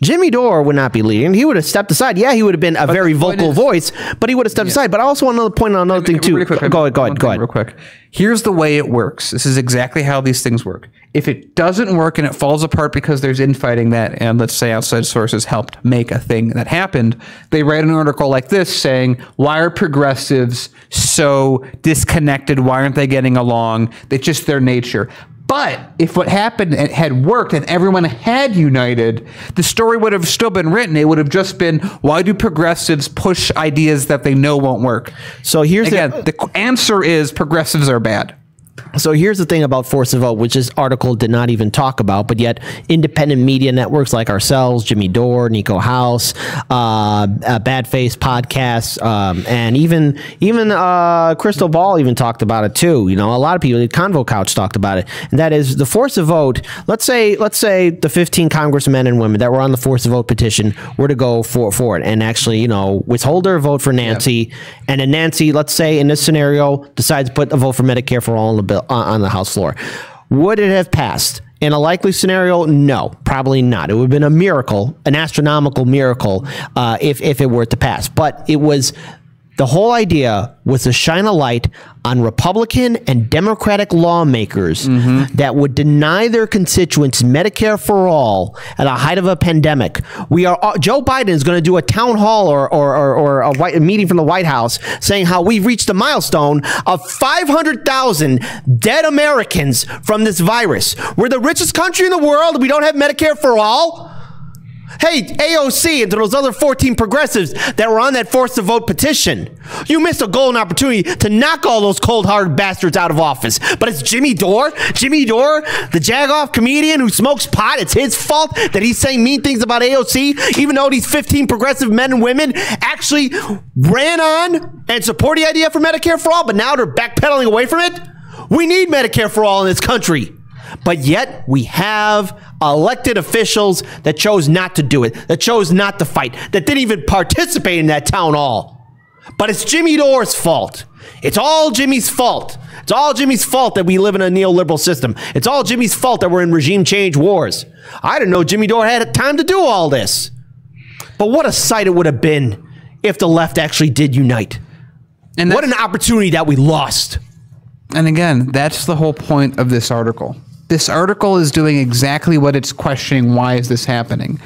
Jimmy Dore would not be leading. He would have stepped aside. Yeah, he would have been a very vocal voice, but he would have stepped aside. But I also want to point out another thing, too.
Really quick,
go ahead.
Real quick. Here's the way it works. This is exactly how these things work. If it doesn't work and it falls apart because there's infighting that, and let's say outside sources helped make a thing that happened, they write an article like this saying, why are progressives so disconnected? Why aren't they getting along? It's just their nature. But if what happened had worked and everyone had united, the story would have still been written. It would have just been, why do progressives push ideas that they know won't work?
So here's
the answer is progressives are bad.
So here's the thing about Force the Vote, which this article did not even talk about, but yet independent media networks like ourselves, Jimmy Dore, Nico House, Bad Face podcasts, and even Crystal Ball even talked about it too. You know, a lot of people, the Convo Couch talked about it, and that is the Force the Vote. Let's say the 15 congressmen and women that were on the Force the Vote petition were to go for it and actually, you know, withhold their vote for Nancy, and then Nancy, let's say in this scenario, decides to put a vote for Medicare for all on the bill on the House floor. Would it have passed? In a likely scenario, no, probably not. It would have been a miracle, an astronomical miracle, if it were to pass. But it was, the whole idea was to shine a light on Republican and Democratic lawmakers that would deny their constituents Medicare for all at the height of a pandemic. Joe Biden is going to do a town hall or a meeting from the White House saying how we've reached a milestone of 500,000 dead Americans from this virus. We're the richest country in the world. We don't have Medicare for all. Hey, AOC and to those other 14 progressives that were on that Force the Vote petition, you missed a golden opportunity to knock all those cold-hearted bastards out of office. But it's Jimmy Dore, the jagoff comedian who smokes pot. It's his fault that he's saying mean things about AOC, even though these 15 progressive men and women actually ran on and support the idea for Medicare for all, but now they're backpedaling away from it. We need Medicare for all in this country. But yet we have elected officials that chose not to do it, that chose not to fight, that didn't even participate in that town hall. But it's Jimmy Dore's fault. It's all Jimmy's fault. It's all Jimmy's fault that we live in a neoliberal system. It's all Jimmy's fault that we're in regime change wars. I didn't know Jimmy Dore had time to do all this. But what a sight it would have been if the left actually did unite. And what an opportunity that we lost.
And again, that's the whole point of this article. This article is doing exactly what it's questioning. Why is this happening?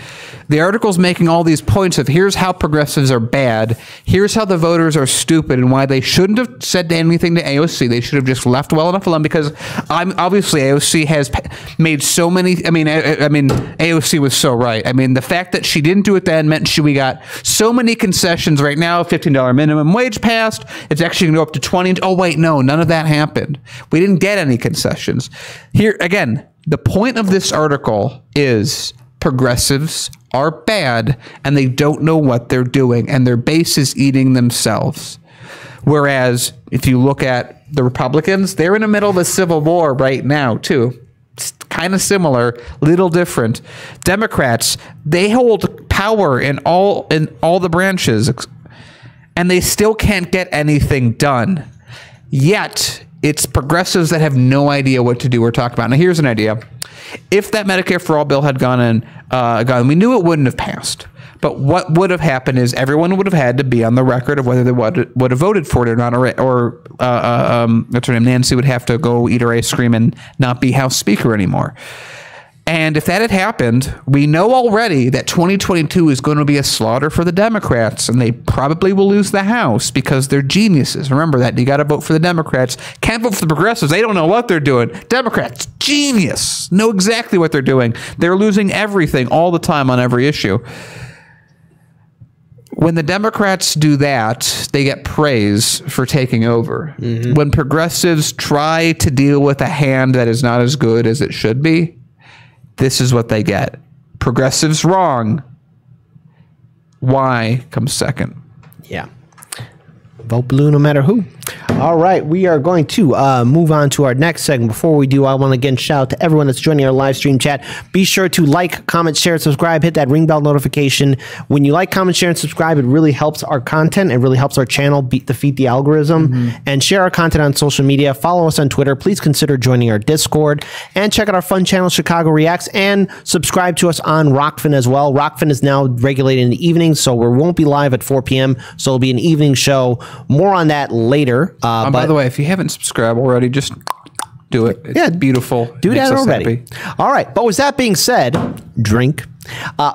The article's making all these points of here's how progressives are bad, here's how the voters are stupid, and why they shouldn't have said anything to AOC. They should have just left well enough alone, because obviously AOC has made so many. I mean, AOC was so right. I mean, the fact that she didn't do it then meant we got so many concessions right now. $15 minimum wage passed. It's actually going to go up to 20. Oh wait, no, none of that happened. We didn't get any concessions. Here again, the point of this article is progressives are bad and they don't know what they're doing, and their base is eating themselves. Whereas if you look at the Republicans, they're in the middle of a civil war right now too. It's kind of similar, little different. Democrats, they hold power in all the branches, and they still can't get anything done. Yet it's progressives that have no idea what to do or talk about. Now, here's an idea. If that Medicare for All bill had gone, we knew it wouldn't have passed. But what would have happened is everyone would have had to be on the record of whether they would have voted for it or not, or what's her name, Nancy would have to go eat her ice cream and not be House Speaker anymore. And if that had happened, we know already that 2022 is going to be a slaughter for the Democrats, and they probably will lose the House because they're geniuses. Remember that. You got to vote for the Democrats. Can't vote for the progressives. They don't know what they're doing. Democrats, genius. Know exactly what they're doing. They're losing everything all the time on every issue. When the Democrats do that, they get praise for taking over. When progressives try to deal with a hand that is not as good as it should be, this is what they get. Progressives wrong. Why comes second.
Yeah. Vote blue no matter who. All right, we are going to move on to our next segment. Before we do, I want to again shout out to everyone that's joining our live stream chat. Be sure to like, comment, share, and subscribe. Hit that ring bell notification. When you like, comment, share, and subscribe, it really helps our content. It really helps our channel defeat the algorithm. And share our content on social media. Follow us on Twitter. Please consider joining our Discord. And check out our fun channel, Chicago Reacts. And subscribe to us on Rockfin as well. Rockfin is now regulated in the evenings, so we won't be live at 4 p.m. So it'll be an evening show. More on that later.
But by the way, if you haven't subscribed already, just do it. It's beautiful.
Do that already. All right. But with that being said, drink.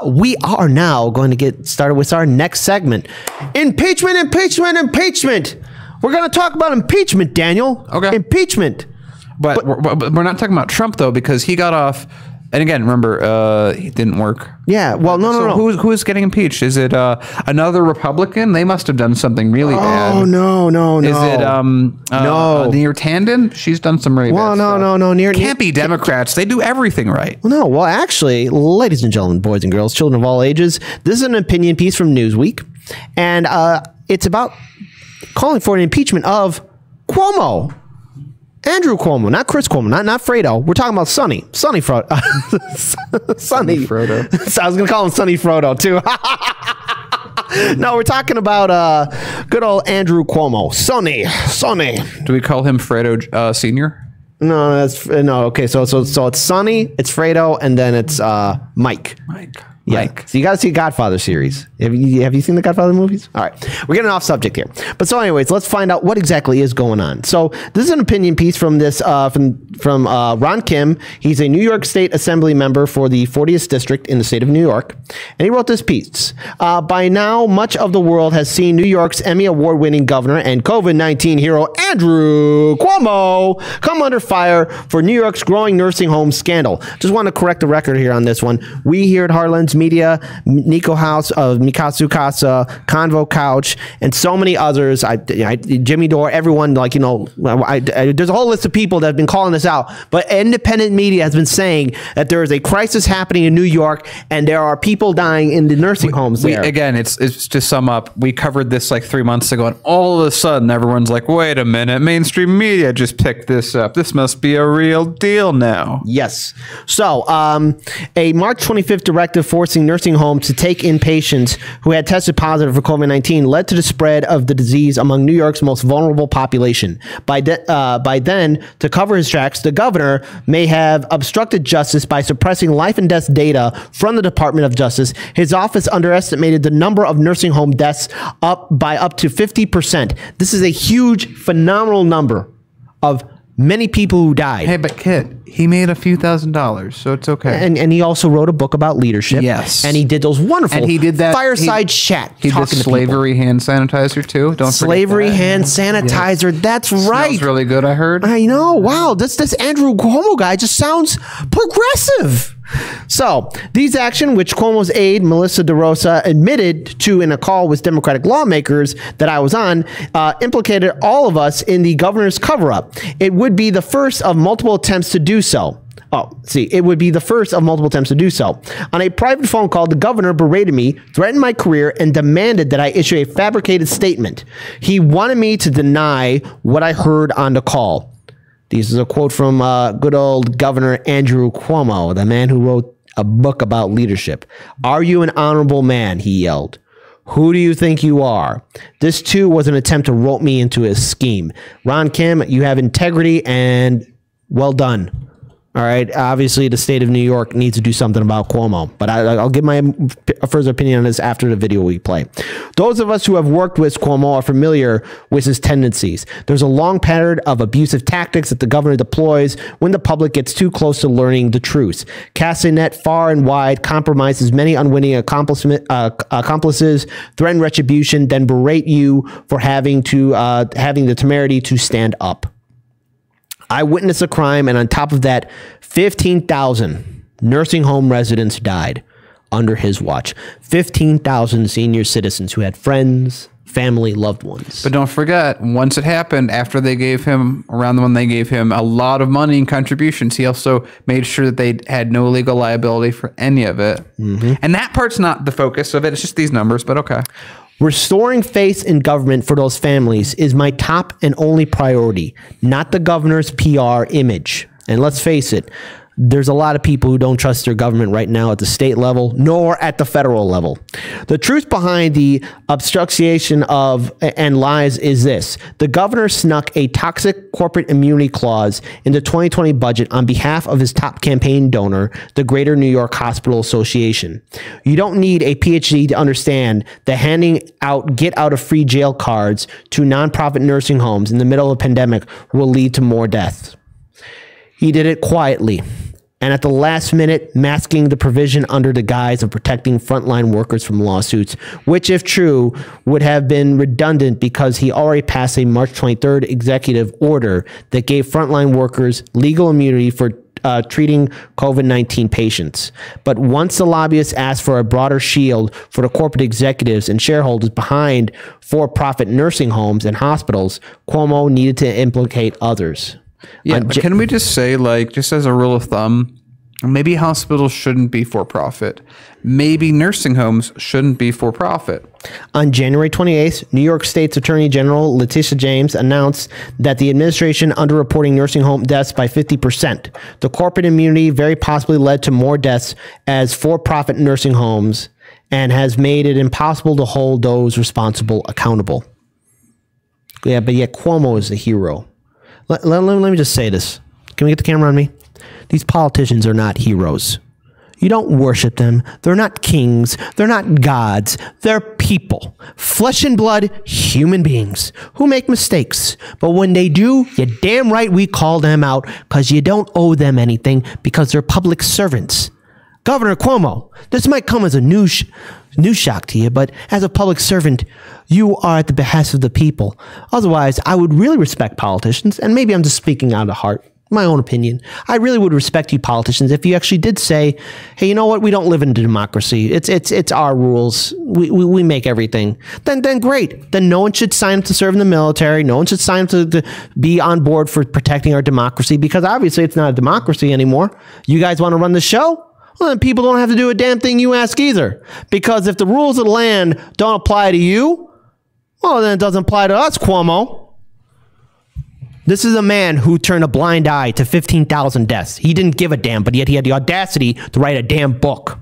We are now going to get started with our next segment. Impeachment, impeachment, impeachment. We're going to talk about impeachment, Daniel.
Okay.
Impeachment.
But we're not talking about Trump, though, because he got off. And again, remember, he didn't work.
Yeah, well, no.
Who's getting impeached? Is it another Republican? They must have done something really bad.
Oh, no.
Is it Neera Tanden? She's done some really bad stuff.
No.
It can't be Democrats. They do everything right.
Well, actually, ladies and gentlemen, boys and girls, children of all ages, this is an opinion piece from Newsweek. And it's about calling for an impeachment of Cuomo. Andrew Cuomo, not Chris Cuomo, not Fredo. We're talking about Sonny Frodo. Sonny Frodo. So I was going to call him Sonny Frodo, too. No, we're talking about good old Andrew Cuomo. Sonny.
Do we call him Fredo Senior?
No, okay, so it's Sonny, it's Fredo, and then it's Mike. Yeah. Mike. So you got to see Godfather series. Have you seen the Godfather movies? All right. We're getting off subject here. But so anyways, let's find out what exactly is going on. So this is an opinion piece from this from Ron Kim. He's a New York State Assembly member for the 40th District in the state of New York. And he wrote this piece. By now, much of the world has seen New York's Emmy Award-winning governor and COVID-19 hero Andrew Cuomo come under fire for New York's growing nursing home scandal. Just want to correct the record here on this one. We here at Heartlands Media, Nico House of Mikasu Casa, Convo Couch, and so many others. Jimmy Dore, everyone, there's a whole list of people that have been calling this out. But independent media has been saying that there is a crisis happening in New York, and there are people dying in the nursing homes there.
Again, it's to sum up. We covered this like 3 months ago, and all of a sudden, everyone's like, "Wait a minute, mainstream media just picked this up. This must be a real deal now."
Yes. So, a March 25th directive forcing nursing homes to take in patients who had tested positive for COVID-19 led to the spread of the disease among New York's most vulnerable population. By then, to cover his tracks, the governor may have obstructed justice by suppressing life and death data from the Department of Justice. His office underestimated the number of nursing home deaths by up to 50%. This is a huge, phenomenal number of many people who died.
Hey, but kid, he made a few $1,000s, so it's okay.
And he also wrote a book about leadership.
Yes.
And he did those wonderful
and he did that,
fireside chat.
He did slavery hand sanitizer too. Don't
slavery
forget that.
hand sanitizer. Yes. That's right.
Smells really good, I heard.
I know. Wow. This Andrew Cuomo guy just sounds progressive. So, these actions, which Cuomo's aide, Melissa DeRosa, admitted to in a call with Democratic lawmakers that I was on, implicated all of us in the governor's cover-up. It would be the first of multiple attempts to do so. It would be the first of multiple attempts to do so. On a private phone call, the governor berated me, threatened my career, and demanded that I issue a fabricated statement. He wanted me to deny what I heard on the call. This is a quote from good old Governor Andrew Cuomo, the man who wrote a book about leadership. "Are you an honorable man?" he yelled. "Who do you think you are?" This, too, was an attempt to rope me into a scheme. Ron Kim, you have integrity, and well done. All right. Obviously, the state of New York needs to do something about Cuomo, but I'll give my first opinion on this after the video we play. Those of us who have worked with Cuomo are familiar with his tendencies. There's a long pattern of abusive tactics that the governor deploys when the public gets too close to learning the truth. Cast a net far and wide, compromises many unwitting accomplices, threaten retribution, then berate you for having the temerity to stand up. I witnessed a crime, and on top of that, 15,000 nursing home residents died under his watch. 15,000 senior citizens who had friends, family, loved ones.
But don't forget, once it happened, after they gave him, around when they gave him a lot of money in contributions, he also made sure that they had no legal liability for any of it. Mm-hmm. And that part's not the focus of it. It's just these numbers, but okay.
Restoring faith in government for those families is my top and only priority, not the governor's PR image. And let's face it, there's a lot of people who don't trust their government right now at the state level, nor at the federal level. The truth behind the obstruction of and lies is this. The governor snuck a toxic corporate immunity clause in the 2020 budget on behalf of his top campaign donor, the Greater New York Hospital Association. You don't need a PhD to understand that handing out get out of free jail cards to nonprofit nursing homes in the middle of a pandemic will lead to more deaths. He did it quietly and at the last minute, masking the provision under the guise of protecting frontline workers from lawsuits, which, if true, would have been redundant because he already passed a March 23rd executive order that gave frontline workers legal immunity for treating COVID-19 patients. But once the lobbyists asked for a broader shield for the corporate executives and shareholders behind for-profit nursing homes and hospitals, Cuomo needed to implicate others.
Yeah, but can we just say, like, just as a rule of thumb, maybe hospitals shouldn't be for profit. Maybe nursing homes shouldn't be for profit.
On January 28th, New York State's Attorney General Letitia James announced that the administration underreporting nursing home deaths by 50%. The corporate immunity very possibly led to more deaths as for-profit nursing homes and has made it impossible to hold those responsible accountable. Yeah, but yet Cuomo is the hero. Let me just say this. Can we get the camera on me? These politicians are not heroes. You don't worship them. They're not kings. They're not gods. They're people. Flesh and blood, human beings who make mistakes. But when they do, you're damn right we call them out because you don't owe them anything because they're public servants. Governor Cuomo, this might come as a news shock to you, but as a public servant, you are at the behest of the people. Otherwise, I would really respect politicians, and maybe I'm just speaking out of the heart, my own opinion. I really would respect you politicians if you actually did say, hey, you know what? We don't live in a democracy. It's our rules. We make everything. Then great. Then no one should sign up to serve in the military. No one should sign up to be on board for protecting our democracy because obviously it's not a democracy anymore. You guys want to run the show? Well, then people don't have to do a damn thing you ask either. Because if the rules of the land don't apply to you, well, then it doesn't apply to us, Cuomo. This is a man who turned a blind eye to 15,000 deaths. He didn't give a damn, but yet he had the audacity to write a damn book.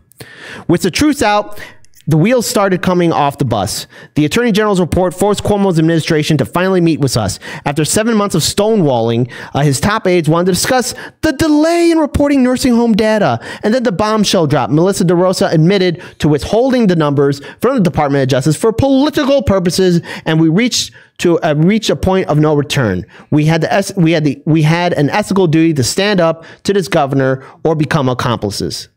With the truth out, the wheels started coming off the bus. The Attorney General's report forced Cuomo's administration to finally meet with us. After 7 months of stonewalling, his top aides wanted to discuss the delay in reporting nursing home data. And then the bombshell dropped. Melissa DeRosa admitted to withholding the numbers from the Department of Justice for political purposes, and we reached a point of no return. We had an ethical duty to stand up to this governor or become accomplices.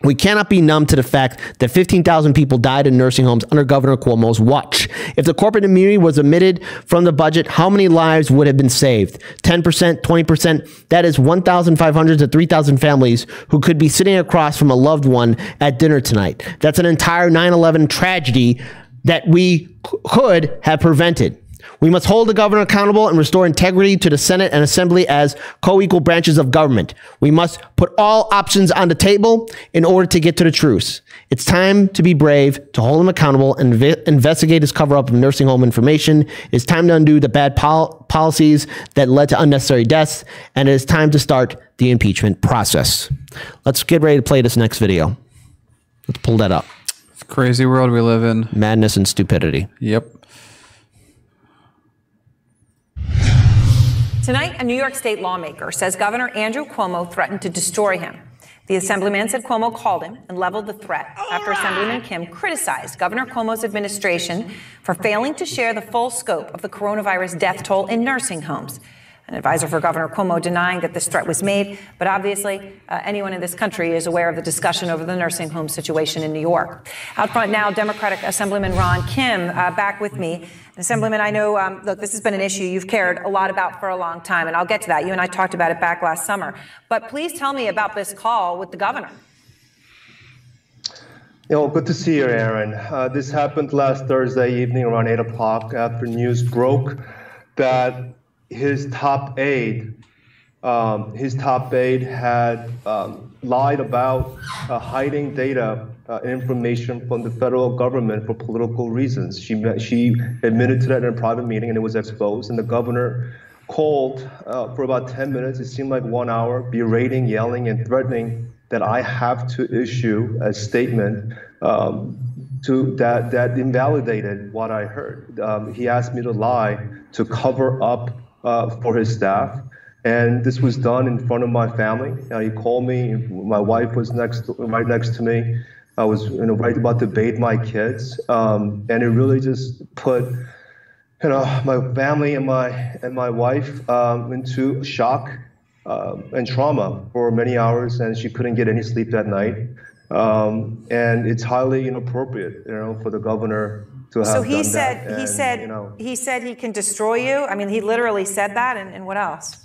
We cannot be numb to the fact that 15,000 people died in nursing homes under Governor Cuomo's watch. If the corporate immunity was omitted from the budget, how many lives would have been saved? 10%, 20%? That is 1,500 to 3,000 families who could be sitting across from a loved one at dinner tonight. That's an entire 9/11 tragedy that we could have prevented. We must hold the governor accountable and restore integrity to the Senate and Assembly as co-equal branches of government. We must put all options on the table in order to get to the truth. It's time to be brave, to hold him accountable, and investigate his cover-up of nursing home information. It's time to undo the bad policies that led to unnecessary deaths, and it is time to start the impeachment process. Let's get ready to play this next video. Let's pull that up.
It's a crazy world we live in.
Madness and stupidity.
Yep.
Tonight, a New York State lawmaker says Governor Andrew Cuomo threatened to destroy him. The Assemblyman said Cuomo called him and leveled the threat after Assemblyman Kim criticized Governor Cuomo's administration for failing to share the full scope of the coronavirus death toll in nursing homes. An advisor for Governor Cuomo denying that this threat was made, but obviously anyone in this country is aware of the discussion over the nursing home situation in New York. Out front now, Democratic Assemblyman Ron Kim back with me. Assemblyman, I know, look, this has been an issue you've cared a lot about for a long time, and I'll get to that. You and I talked about it back last summer. But please tell me about this call with the governor.
Good to see you, Aaron. This happened last Thursday evening around 8 o'clock after news broke that his top aide had lied about hiding data information from the federal government for political reasons. She admitted to that in a private meeting, and it was exposed. And the governor called for about 10 minutes. It seemed like 1 hour, berating, yelling, and threatening that I have to issue a statement that invalidated what I heard. He asked me to lie to cover up for his staff. And this was done in front of my family. He called me. My wife was right next to me. I was right about to bathe my kids. And it really just put my family and my wife into shock and trauma for many hours, and she couldn't get any sleep that night. And it's highly inappropriate, for the governor to have
So he
done
said
that.
he said he can destroy you. I mean, he literally said that. And what else?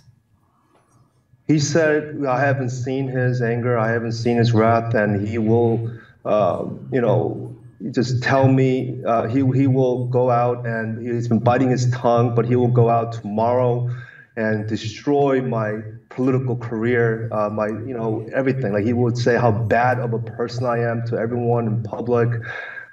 He said, I haven't seen his anger, I haven't seen his wrath, and he will, just tell me, he will go out, and he's been biting his tongue, but he will go out tomorrow and destroy my political career, everything. Like, he would say how bad of a person I am to everyone in public.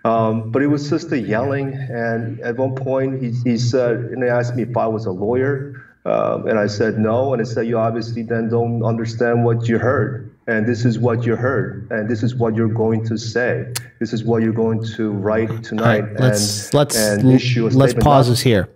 But it was just the yelling. And at one point he said, and they asked me if I was a lawyer. And I said no, and he said, you obviously then don't understand what you heard. And this is what you heard, and this is what you're going to say. This is what you're going to write tonight.
Right, let's pause this here.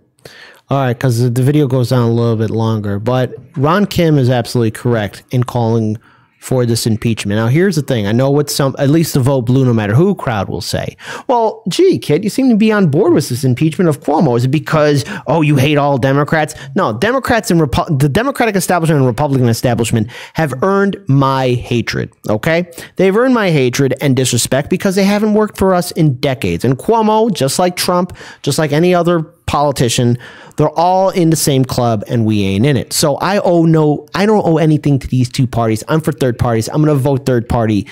All right, because the video goes on a little bit longer, but Ron Kim is absolutely correct in calling for this impeachment. Now, here's the thing. I know what at least the vote blue no matter who crowd will say. Well, gee, kid, you seem to be on board with this impeachment of Cuomo. Is it because, you hate all Democrats? No, Democrats and the Democratic establishment and Republican establishment have earned my hatred, okay? They've earned my hatred and disrespect because they haven't worked for us in decades. And Cuomo, just like Trump, just like any other politician, they're all in the same club and we ain't in it. So I don't owe anything to these two parties. I'm for third parties. I'm going to vote third party.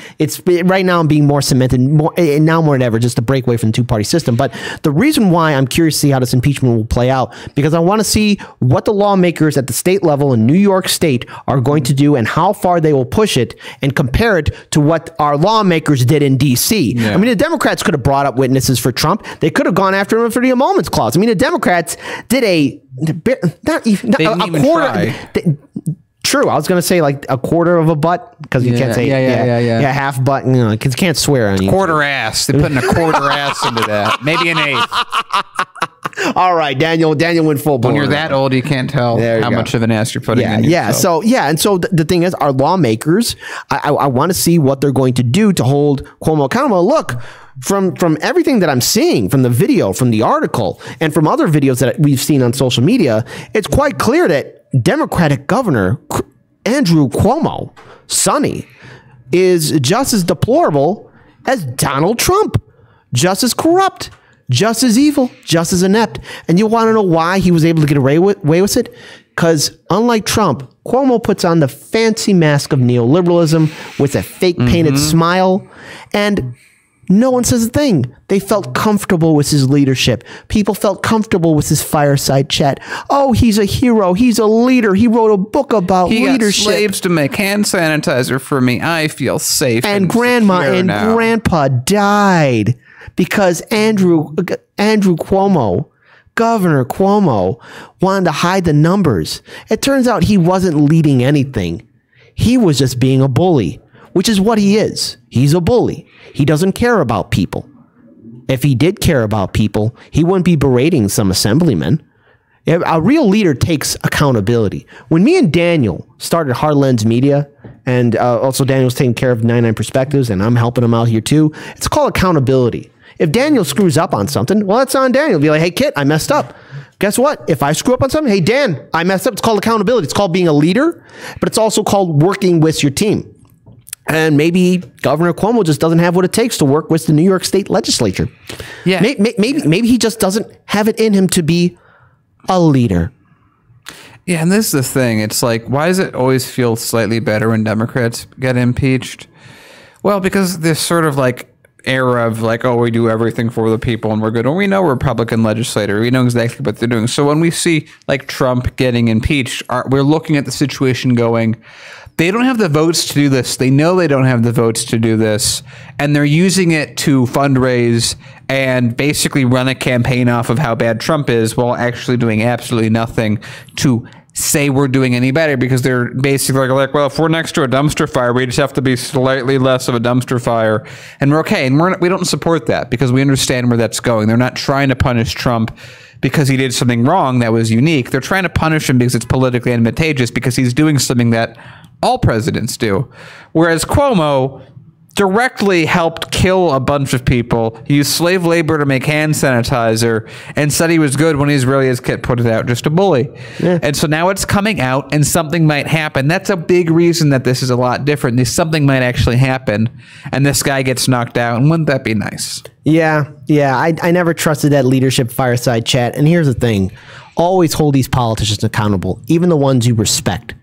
Right now I'm being more cemented, more than ever, just to break away from the two-party system. But the reason why I'm curious to see how this impeachment will play out, because I want to see what the lawmakers at the state level in New York State are going to do and how far they will push it and compare it to what our lawmakers did in D.C. Yeah. I mean, the Democrats could have brought up witnesses for Trump. They could have gone after him for the emoluments clause. I mean, the Democrats did a quarter. True, I was going to say like a quarter of a butt, because you can't say half butt. Because you can't swear on you.
Quarter ass. They're putting a quarter ass into that. Maybe an eighth.
All right, Daniel went full blown.
When you're that old, you can't tell how much of an ass you're putting in.
So the thing is, our lawmakers, I want to see what they're going to do to hold Cuomo accountable. Look, from everything that I'm seeing, from the video, from the article, and from other videos that we've seen on social media, it's quite clear that Democratic Governor Andrew Cuomo, Sonny, is just as deplorable as Donald Trump, just as corrupt, just as evil, just as inept. And you want to know why he was able to get away with it? Because unlike Trump, Cuomo puts on the fancy mask of neoliberalism with a fake painted smile, and no one says a thing. They felt comfortable with his leadership. People felt comfortable with his fireside chat. Oh, he's a hero. He's a leader. He wrote a book about leadership.
He got slaves to make hand sanitizer for me. I feel safe.
And grandma and grandpa died because Andrew Cuomo, Governor Cuomo, wanted to hide the numbers. It turns out he wasn't leading anything. He was just being a bully, which is what he is. He's a bully. He doesn't care about people. If he did care about people, he wouldn't be berating some assemblyman. A real leader takes accountability. When me and Daniel started Hardlens Media, and also Daniel's taking care of 99 Perspectives, and I'm helping him out here too, it's called accountability. If Daniel screws up on something, well, that's on Daniel. Be like, hey, Kit, I messed up. Guess what? If I screw up on something, hey, Dan, I messed up. It's called accountability. It's called being a leader, but it's also called working with your team. And maybe Governor Cuomo just doesn't have what it takes to work with the New York State legislature. Yeah, maybe he just doesn't have it in him to be a leader.
Yeah, and this is the thing. It's like, why does it always feel slightly better when Democrats get impeached? Well, because they're sort of like, era of like, oh, we do everything for the people and we're good. Well, we know Republican legislator. We know exactly what they're doing. So when we see like Trump getting impeached, we're looking at the situation going, they don't have the votes to do this. They know they don't have the votes to do this. And they're using it to fundraise and basically run a campaign off of how bad Trump is while actually doing absolutely nothing to say we're doing any better, because they're basically like, well, if we're next to a dumpster fire, we just have to be slightly less of a dumpster fire and we're okay. And we don't support that because we understand where that's going. They're not trying to punish Trump because he did something wrong that was unique. They're trying to punish him because it's politically advantageous, because he's doing something that all presidents do. Whereas Cuomo directly helped kill a bunch of people, used slave labor to make hand sanitizer, and said he was good when he's really, as Kit put it out, just a bully. Yeah. And so now it's coming out and something might happen. That's a big reason that this is a lot different. Something might actually happen and this guy gets knocked out. And wouldn't that be nice?
Yeah. I never trusted that leadership fireside chat. And here's the thing. Always hold these politicians accountable, even the ones you respect,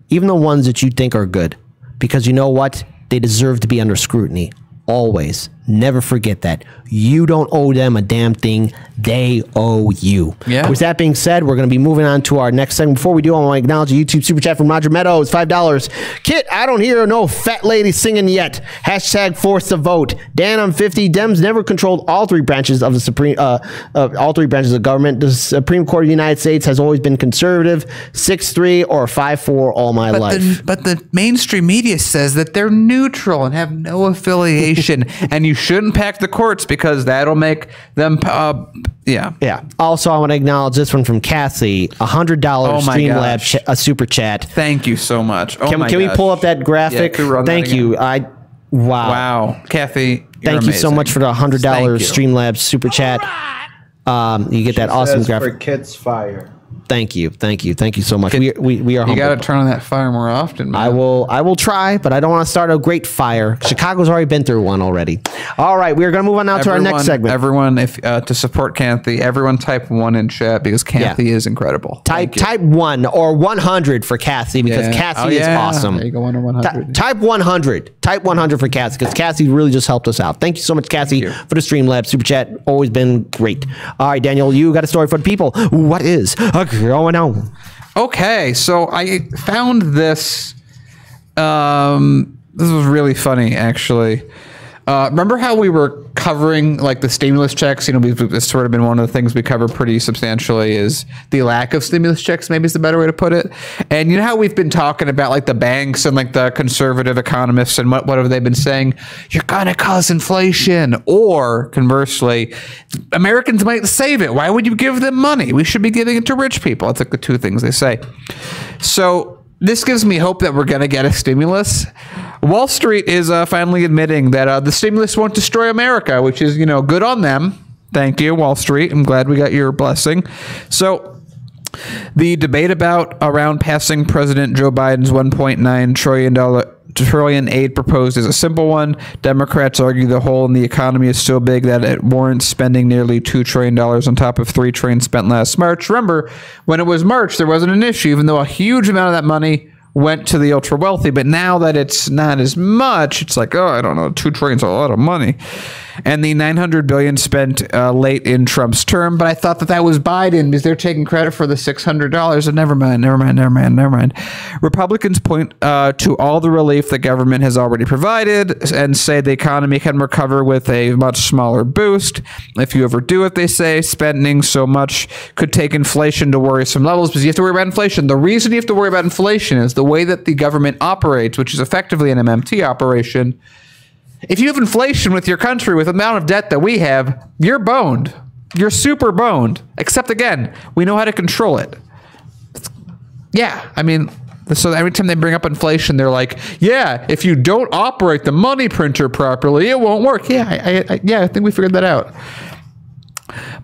even the ones that you think are good, because you know what? They deserve to be under scrutiny. Always. Never forget that. You don't owe them a damn thing. They owe you. Yeah. With that being said, we're going to be moving on to our next segment. Before we do, I want to acknowledge a YouTube super chat from Roger Meadows, $5. Kit, I don't hear no fat lady singing yet. Hashtag force the vote. Dan, I'm 50. Dems never controlled all three branches of the government. The Supreme Court of the United States has always been conservative, 6-3 or 5-4 all my life.
But the mainstream media says that they're neutral and have no affiliation, and you shouldn't pack the courts because that'll make them yeah.
Also, I want to acknowledge this one from Cassie, $100 Streamlabs super chat.
Thank you so much.
Can we pull up that graphic?
Yeah,
thank you.
Wow, Kathy,
thank you so much for the $100 Streamlabs super chat. You get that awesome graphic.
For Kit's fire.
Thank you so much. We are humbled.
You got to turn on that fire more often, man.
I will try, but I don't want to start a great fire. Chicago's already been through one already. All right, we are going to move on now to our next segment.
Everyone, if to support Kathy, everyone type 1 in chat because Kathy is incredible.
Type 1 or 100 for Kathy because Kathy is awesome.
There you go, 1 or 100.
Type 100. Type 100 for Kathy because Kathy really just helped us out. Thank you so much, Kathy, for the Streamlabs super chat. Always been great. All right, Daniel, you got a story for the people. What is going on?
Okay, so I found this. This was really funny, actually. Remember how we were covering like the stimulus checks? You know, it's sort of been one of the things we cover pretty substantially is the lack of stimulus checks, maybe is the better way to put it. And you know how we've been talking about like the banks and like the conservative economists and what have they been saying? You're gonna cause inflation, or conversely, Americans might save it. Why would you give them money? We should be giving it to rich people. That's like the two things they say. So this gives me hope that we're going to get a stimulus. Wall Street is finally admitting that the stimulus won't destroy America, which is, good on them. Thank you, Wall Street. I'm glad we got your blessing. So the debate around passing President Joe Biden's $1.9 trillion aid proposed is a simple one. Democrats argue the hole in the economy is so big that it warrants spending nearly $2 trillion on top of $3 trillion spent last March. Remember, when it was March, there wasn't an issue, even though a huge amount of that money went to the ultra wealthy. But now that it's not as much, it's like, I don't know, $2 trillion is a lot of money. And the $900 billion spent late in Trump's term. But I thought that was Biden because they're taking credit for the $600. And never mind. Republicans point to all the relief the government has already provided and say the economy can recover with a much smaller boost. If you overdo it, they say, spending so much could take inflation to worrisome levels because you have to worry about inflation. The reason you have to worry about inflation is the way that the government operates, which is effectively an MMT operation. If you have inflation with your country with the amount of debt that we have, you're boned. You're super boned. Except, again, we know how to control it. So every time they bring up inflation, they're like, if you don't operate the money printer properly, it won't work. I think we figured that out.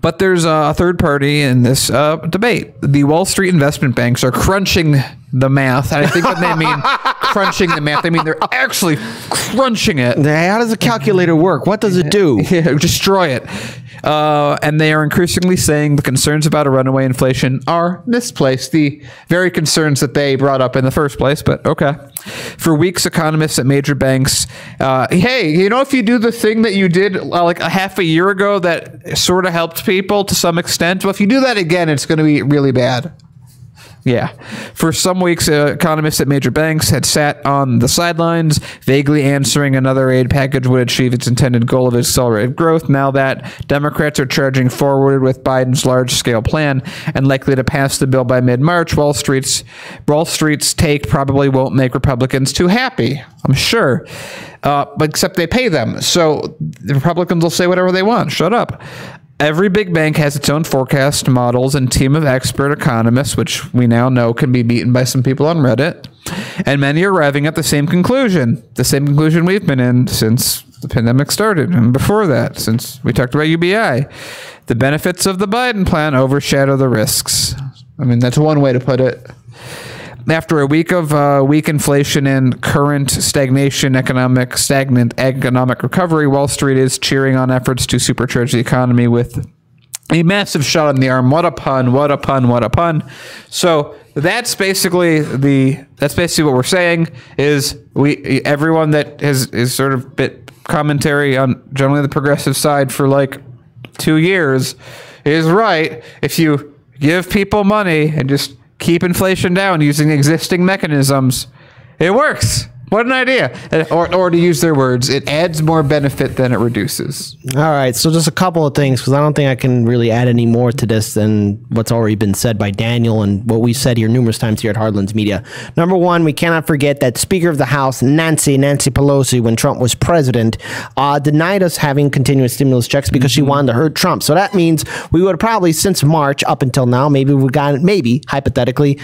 But there's a third party in this debate. The Wall Street investment banks are crunching the math. And I think when they mean crunching the math, they mean they're actually crunching it.
How does the calculator work? What does it do?
Destroy it. And they are increasingly saying the concerns about a runaway inflation are misplaced. The very concerns that they brought up in the first place, but okay. For weeks, economists at major banks, hey, you know, if you do the thing that you did like a half a year ago that sort of helped people to some extent, well, if you do that again, it's going to be really bad. Yeah. For some weeks, economists at major banks had sat on the sidelines, vaguely answering another aid package would achieve its intended goal of accelerated growth. Now that Democrats are charging forward with Biden's large-scale plan and likely to pass the bill by mid-March, Wall Street's take probably won't make Republicans too happy, I'm sure. But except they pay them. So the Republicans will say whatever they want. Shut up. Every big bank has its own forecast models and team of expert economists, which we now know can be beaten by some people on Reddit. And many are arriving at the same conclusion we've been in since the pandemic started, and before that, since we talked about UBI. The benefits of the Biden plan overshadow the risks. I mean, that's one way to put it. After a week of weak inflation and current stagnant economic recovery, Wall Street is cheering on efforts to supercharge the economy with a massive shot in the arm. What a pun! What a pun! What a pun! So that's basically what we're saying. Is everyone that is sort of bit commentary on generally the progressive side for like 2 years is right. If you give people money and just keep inflation down using existing mechanisms, it works. What an idea. Or to use their words, it adds more benefit than it reduces.
All right, so just a couple of things, because I don't think I can really add any more to this than what's already been said by Daniel and what we've said here numerous times here at Hardlands Media. Number one, we cannot forget that Speaker of the House, Nancy Pelosi, when Trump was president, denied us having continuous stimulus checks because she wanted to hurt Trump. So that means we would have probably, since March up until now, maybe we got, hypothetically,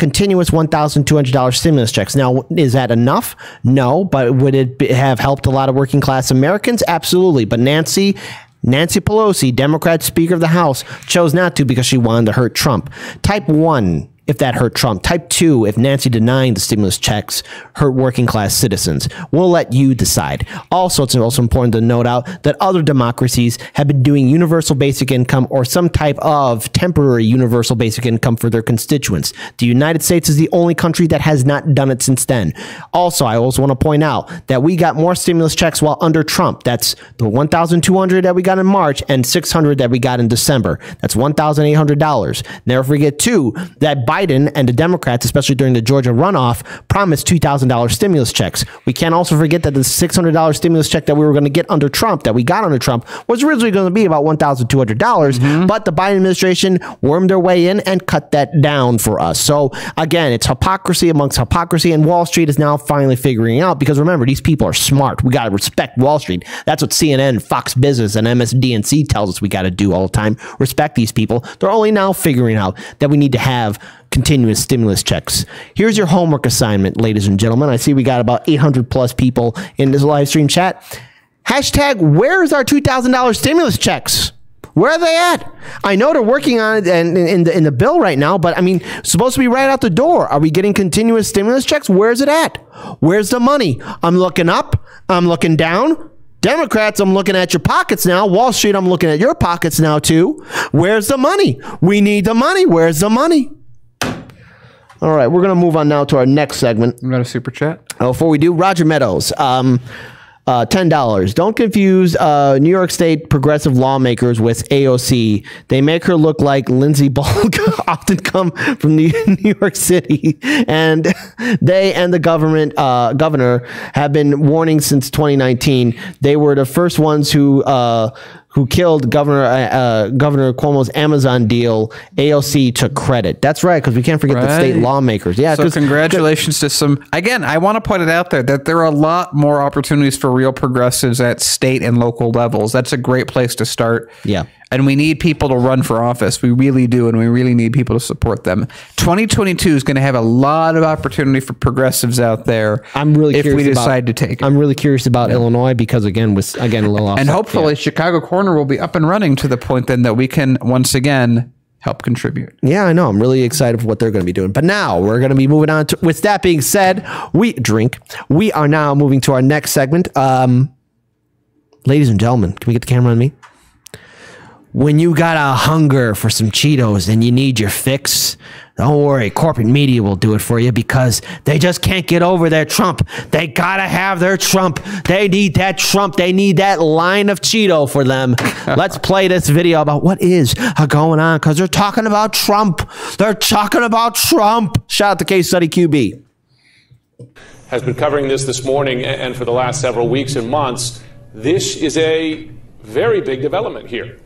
continuous $1,200 stimulus checks. Now, is that enough? No, but would it have helped a lot of working class Americans? Absolutely. But Nancy Pelosi, Democrat Speaker of the House, chose not to because she wanted to hurt Trump. Type 1, if that hurt Trump. Type 2, if Nancy denying the stimulus checks hurt working class citizens. We'll let you decide. Also, it's also important to note out that other democracies have been doing universal basic income or some type of temporary universal basic income for their constituents. The United States is the only country that has not done it since then. Also, I also want to point out that we got more stimulus checks while under Trump. That's the $1,200 that we got in March and $600 that we got in December. That's $1,800. Never forget, too, that Biden and the Democrats, especially during the Georgia runoff, promised $2,000 stimulus checks. We can't also forget that the $600 stimulus check that we were going to get under Trump, that we got under Trump, was originally going to be about $1,200, but the Biden administration wormed their way in and cut that down for us. So again, it's hypocrisy amongst hypocrisy, and Wall Street is now finally figuring out, because remember, these people are smart. We got to respect Wall Street. That's what CNN, Fox Business, and MSDNC tells us we got to do all the time. Respect these people. They're only now figuring out that we need to have continuous stimulus checks. Here's your homework assignment, ladies and gentlemen. I see we got about 800 plus people in this live stream chat. Hashtag, where's our $2,000 stimulus checks? Where are they at? I know they're working on it in the bill right now, but I mean, supposed to be right out the door. Are we getting continuous stimulus checks? Where's it at? Where's the money? I'm looking up. I'm looking down. Democrats, I'm looking at your pockets now. Wall Street, I'm looking at your pockets now too. Where's the money? We need the money. Where's the money? All right, we're going to move on now to our next segment.
We got a super chat.
Before we do, Roger Meadows, $10. Don't confuse New York State progressive lawmakers with AOC. They make her look like Lindsey Bulk, often come from New York City, and they and the governor have been warning since 2019. They were the first ones who killed Governor Cuomo's Amazon deal. AOC took credit. That's right, because we can't forget the state lawmakers. Yeah,
so congratulations to some. Again, I want to point it out there that there are a lot more opportunities for real progressives at state and local levels. That's a great place to start.
Yeah.
And we need people to run for office. We really do, and we really need people to support them. 2022 is going to have a lot of opportunity for progressives out there.
I'm really
if
curious
we decide to take it.
I'm really curious about Illinois because again, a little off.
And hopefully, Chicago Corner will be up and running to the point then that we can once again help contribute.
Yeah, I know. I'm really excited for what they're going to be doing. But now we're going to be moving on to. With that being said, we are now moving to our next segment. Ladies and gentlemen, can we get the camera on me? when you got a hunger for some Cheetos and you need your fix, don't worry, corporate media will do it for you because they just can't get over their Trump. They gotta have their Trump. They need that Trump. They need that line of Cheeto for them. Let's play this video about what is going on because they're talking about Trump. They're talking about Trump. Shout out to Case Study QB.
Has been covering this morning and for the last several weeks and months. This is a very big development here.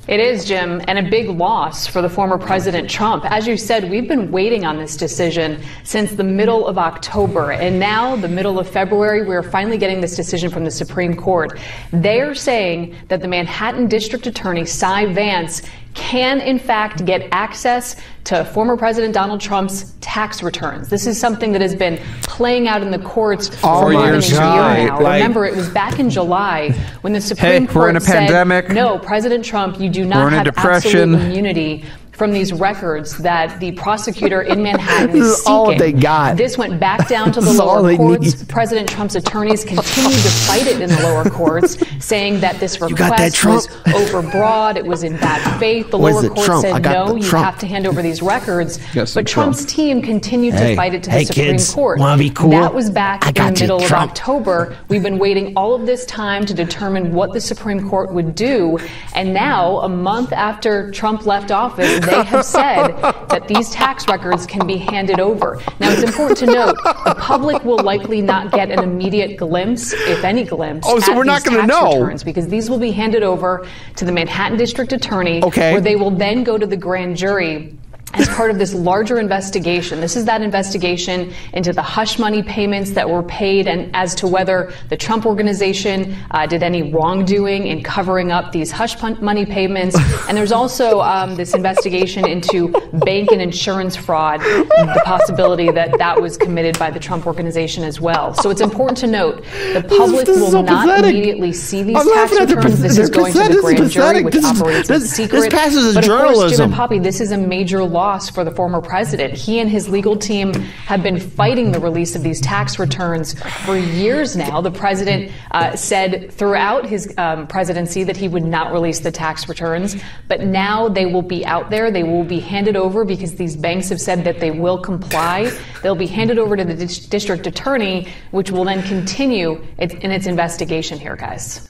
It is, Jim, and a big loss for the former President Trump. As you said, we've been waiting on this decision since the middle of October, and now, the middle of February, we're finally getting this decision from the Supreme Court. They're saying that the Manhattan District Attorney, Cy Vance, can, in fact, get access to former President Donald Trump's tax returns. This is something that has been playing out in the courts for more than a year now. Remember, it was back in July when the Supreme Court said, no, President Trump, you do not have absolute immunity from these records that the prosecutor in Manhattan is seeking.
All they got.
This went back down to the lower courts. President Trump's attorneys continued to fight it in the lower courts, saying that this request was overbroad, it was in bad faith. The lower court said, no, you have to hand over these records. But Trump's team continued to fight it to the Supreme Court.
Wanna be cool?
That was back in the middle of October. We've been waiting all of this time to determine what the Supreme Court would do. And now, a month after Trump left office, they have said that these tax records can be handed over. Now, it's important to note, the public will likely not get an immediate glimpse, if any glimpse, at
we're not going to know.
returns, because these will be handed over to the Manhattan District Attorney, where they will then go to the grand jury as part of this larger investigation. This is that investigation into the hush money payments that were paid and as to whether the Trump organization did any wrongdoing in covering up these hush money payments. And there's also this investigation into bank and insurance fraud, the possibility that that was committed by the Trump organization as well. So it's important to note, the public will not immediately see these tax returns. This is going to the grand jury, which operates in secret.
This passes as
but of
journalism.
course, Jim and Poppy, this is a major loss for the former president. He and his legal team have been fighting the release of these tax returns for years now. The president said throughout his presidency that he would not release the tax returns, but now they will be out there. They will be handed over because these banks have said that they will comply. They'll be handed over to the district attorney, which will then continue in its investigation here, guys.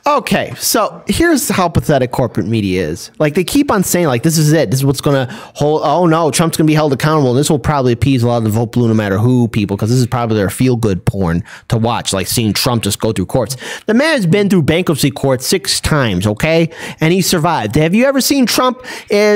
Okay, so here's how pathetic corporate media is. Like, they keep on saying, like, this is it. This is what's going to hold. Oh, no, Trump's going to be held accountable. And this will probably appease a lot of the vote blue no matter who people, because this is probably their feel-good porn to watch, like seeing Trump just go through courts. The man has been through bankruptcy court 6 times, okay? And he survived. Have you ever seen Trump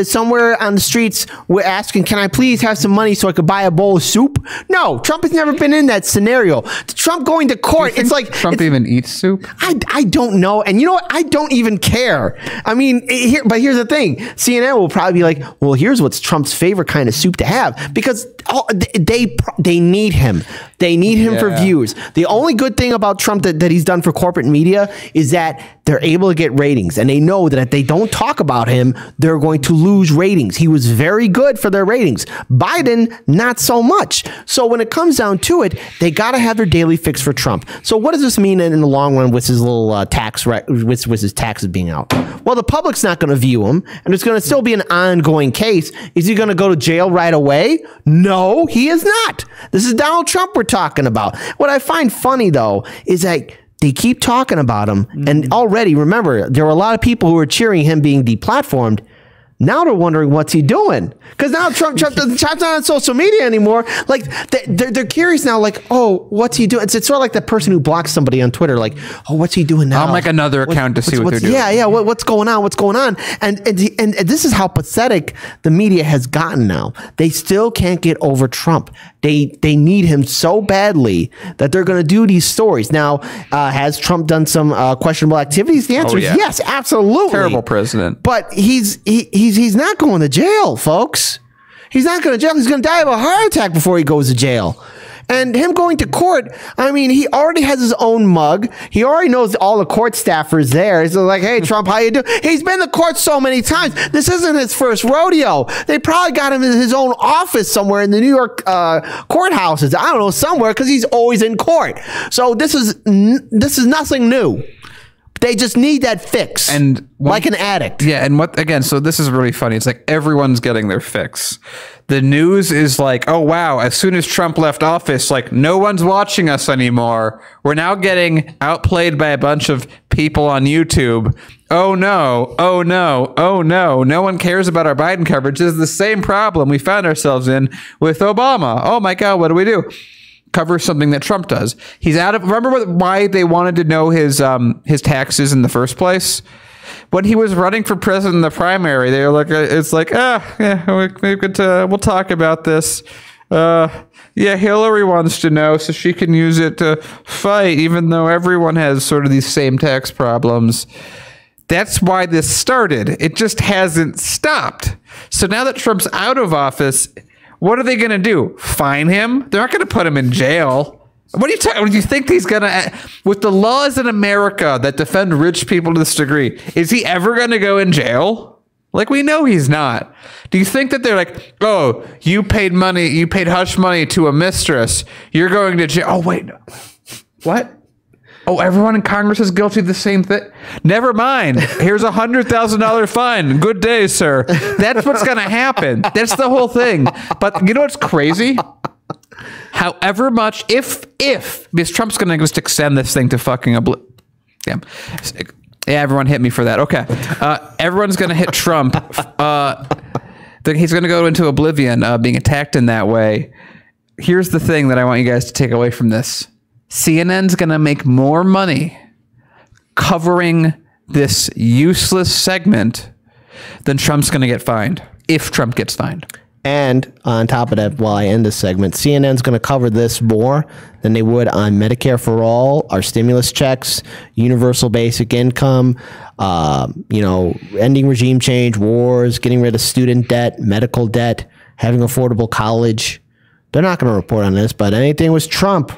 somewhere on the streets asking, can I please have some money so I could buy a bowl of soup? No, Trump has never been in that scenario. Trump going to court, it's like...
Trump even eats soup?
I don't know. And you know what? I don't even care. I mean, but here's the thing. CNN will probably be like, well, here's what's Trump's favorite kind of soup to have, because they need him. They need him for views. The only good thing about Trump that he's done for corporate media is that they're able to get ratings, and they know that if they don't talk about him, they're going to lose ratings. He was very good for their ratings. Biden, not so much. So when it comes down to it, they got to have their daily fix for Trump. So what does this mean in the long run with his little with his taxes being out? Well, the public's not going to view him, and it's going to still be an ongoing case. Is he going to go to jail right away? No, he is not. This is Donald Trump we're talking about. What I find funny, though, is that they keep talking about him, and already, remember, there were a lot of people who were cheering him being deplatformed. Now they're wondering what's he doing, because now Trump's not on social media anymore. Like they're curious now, like, oh, what's he doing? It's sort of like that person who blocks somebody on Twitter, like, oh, what's he doing now?
I'll make another account to see what they're doing.
Yeah. What's going on? What's going on? And this is how pathetic the media has gotten now. They still can't get over Trump. They need him so badly that they're going to do these stories. Now, has Trump done some questionable activities? The answer is yes, absolutely.
Terrible president.
But he's not going to jail, folks. He's not going to jail. He's going to die of a heart attack before he goes to jail. And him going to court, I mean, he already has his own mug. He already knows all the court staffers there. He's like, hey, Trump, how you doing? He's been to court so many times. This isn't his first rodeo. They probably got him in his own office somewhere in the New York courthouses. I don't know, somewhere, because he's always in court. So this is nothing new. They just need that fix.
And
like an addict.
Yeah. And so this is really funny. It's like everyone's getting their fix. The news is like, oh, wow, as soon as Trump left office, like no one's watching us anymore. We're now getting outplayed by a bunch of people on YouTube. Oh, no. Oh, no. Oh, no. No one cares about our Biden coverage. This is the same problem we found ourselves in with Obama. Oh, my God, what do we do? Cover something that Trump does. He's out of. Remember why they wanted to know his taxes in the first place? When he was running for president in the primary, they were like, "It's like, we'll talk about this." Hillary wants to know so she can use it to fight, even though everyone has sort of these same tax problems. That's why this started. It just hasn't stopped. So now that Trump's out of office, what are they going to do? Fine him? They're not going to put him in jail. What are you talking? Do you think he's going to, with the laws in America that defend rich people to this degree, is he ever going to go in jail? Like, we know he's not. Do you think that they're like, oh, you paid hush money to a mistress, you're going to jail? Oh, wait. What? Oh, everyone in Congress is guilty of the same thing? Never mind. Here's a $100,000 fine. Good day, sir. That's what's going to happen. That's the whole thing. But you know what's crazy? However much, because Trump's going to just extend this thing to fucking damn. Yeah, everyone hit me for that. Okay. Everyone's going to hit Trump. He's going to go into oblivion being attacked in that way. Here's the thing that I want you guys to take away from this. CNN's going to make more money covering this useless segment than Trump's going to get fined, if Trump gets fined.
And on top of that, while I end this segment, CNN's going to cover this more than they would on Medicare for All, our stimulus checks, universal basic income, ending regime change, wars, getting rid of student debt, medical debt, having affordable college. They're not going to report on this, but anything with Trump,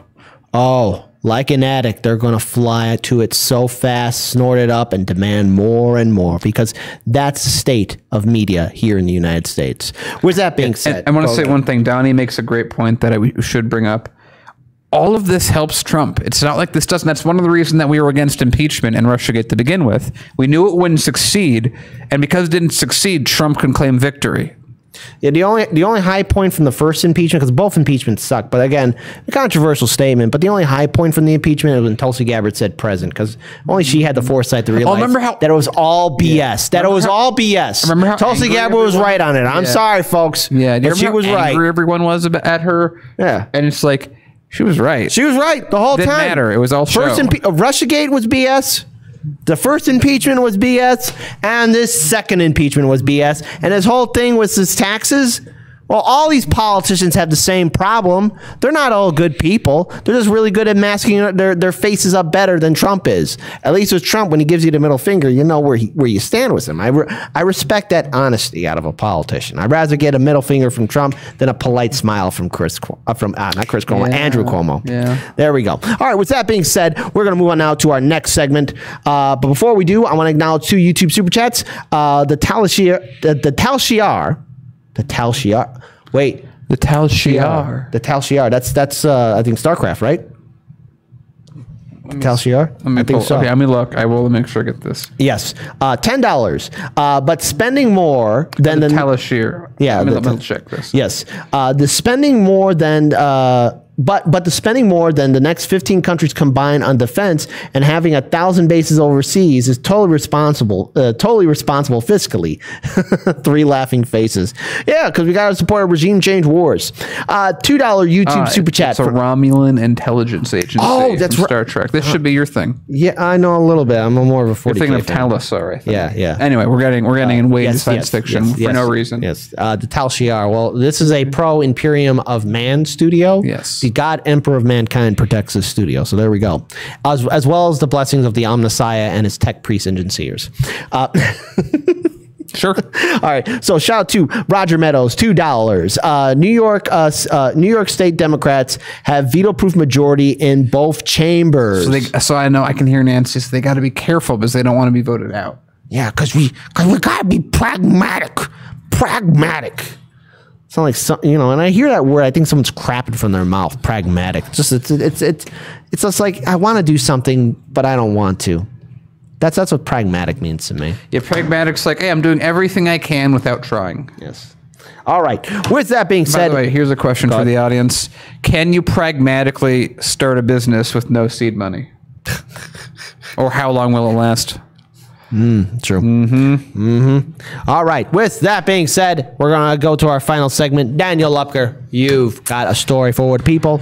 oh, like an addict, they're going to fly to it so fast, snort it up, and demand more and more, because that's the state of media here in the United States. With that being said,
I want to say one thing. Donnie makes a great point that we should bring up. All of this helps Trump. It's not like this doesn't. That's one of the reasons that we were against impeachment and Russiagate to begin with. We knew it wouldn't succeed, and because it didn't succeed, Trump can claim victory.
Yeah, the only high point from the first impeachment, because both impeachments suck, but again, a controversial statement, but the only high point from the impeachment was when Tulsi Gabbard said present, because only she had the foresight to realize that it was all BS. Yeah. That it was all BS.
Remember how
Tulsi Gabbard was right on it. I'm sorry, folks.
Yeah,
but she was right.
Everyone was at her.
Yeah,
and it's like she was right.
She was right the whole time.
Didn't matter. It was all show.
Russiagate was BS. The first impeachment was BS, and this second impeachment was BS, and his whole thing was his taxes. Well, all these politicians have the same problem. They're not all good people. They're just really good at masking their faces up better than Trump is. At least with Trump, when he gives you the middle finger, you know where you stand with him. I respect that honesty out of a politician. I'd rather get a middle finger from Trump than a polite smile from Andrew Cuomo.
Yeah.
There we go. All right, with that being said, we're going to move on now to our next segment. But before we do, I want to acknowledge 2 YouTube Super Chats. The Tal Shiar. That's I think StarCraft, right? Tal Shiar?
I think so. Okay, let me look. I will make sure I get this.
Yes. $10. But spending more than
the Tal Shiar.
Yeah.
Let me check this.
Yes. The spending more than but the spending more than the next 15 countries combined on defense and having 1,000 bases overseas is totally responsible fiscally. 3 laughing faces. Yeah, because we got to support our regime change wars. $2 YouTube Super Chat.
It's a Romulan intelligence agency.
Oh, that's
from Star Trek. This should be your thing.
Yeah, I know a little bit. I'm more of a 40K
You're thinking of
fan.
Talasar, I think.
Yeah.
Anyway, we're getting in way into science fiction for no reason.
Yes. The Tal Shiar. Well, this is a pro-Imperium of Man studio.
Yes.
The God Emperor of Mankind protects this studio. So there we go. As well as the blessings of the Omnissiah and his tech priest and seers.
Sure.
All right. So shout out to Roger Meadows, $2. New York State Democrats have veto-proof majority in both chambers.
So I know I can hear Nancy. So they got to be careful because they don't want to be voted out.
Yeah, because we got to be pragmatic. It's not like and I hear that word. I think someone's crapping from their mouth. Pragmatic. It's just like I want to do something, but I don't want to. That's what pragmatic means to me.
Yeah, pragmatic's like, hey, I'm doing everything I can without trying.
Yes. All right. With that being said,
by the way, here's a question for the audience: can you pragmatically start a business with no seed money, or how long will it last?
True. All right. With that being said, we're going to go to our final segment. Daniel Lupker, you've got a story for the people.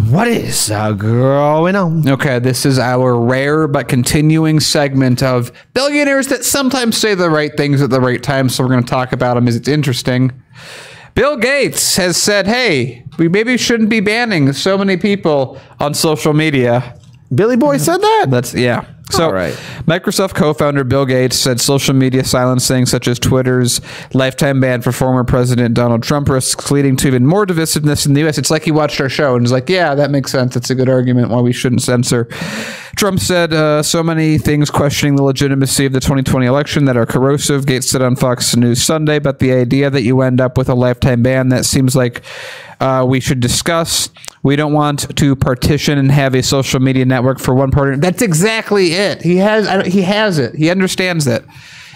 What is going on?
Okay, this is our rare but continuing segment of billionaires that sometimes say the right things at the right time, so we're going to talk about them as it's interesting. Bill Gates has said, hey, we maybe shouldn't be banning so many people on social media.
Billy Boy said that?
Yeah. So, Microsoft co-founder Bill Gates said social media silencing, such as Twitter's lifetime ban for former President Donald Trump, risks leading to even more divisiveness in the U.S. It's like he watched our show and was like, yeah, that makes sense. It's a good argument why we shouldn't censor. Trump said so many things questioning the legitimacy of the 2020 election that are corrosive. Gates said on Fox News Sunday, but the idea that you end up with a lifetime ban, that seems like we should discuss. We don't want to partition and have a social media network for one party. That's exactly it. He has it. He understands it.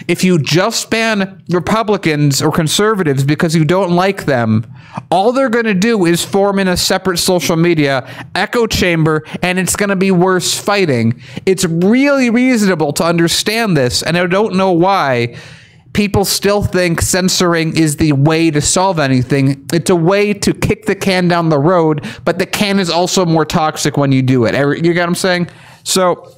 If you just ban Republicans or conservatives because you don't like them, all they're going to do is form in a separate social media echo chamber, and it's going to be worse fighting. It's really reasonable to understand this, and I don't know why people still think censoring is the way to solve anything. It's a way to kick the can down the road, but the can is also more toxic when you do it. You get what I'm saying? So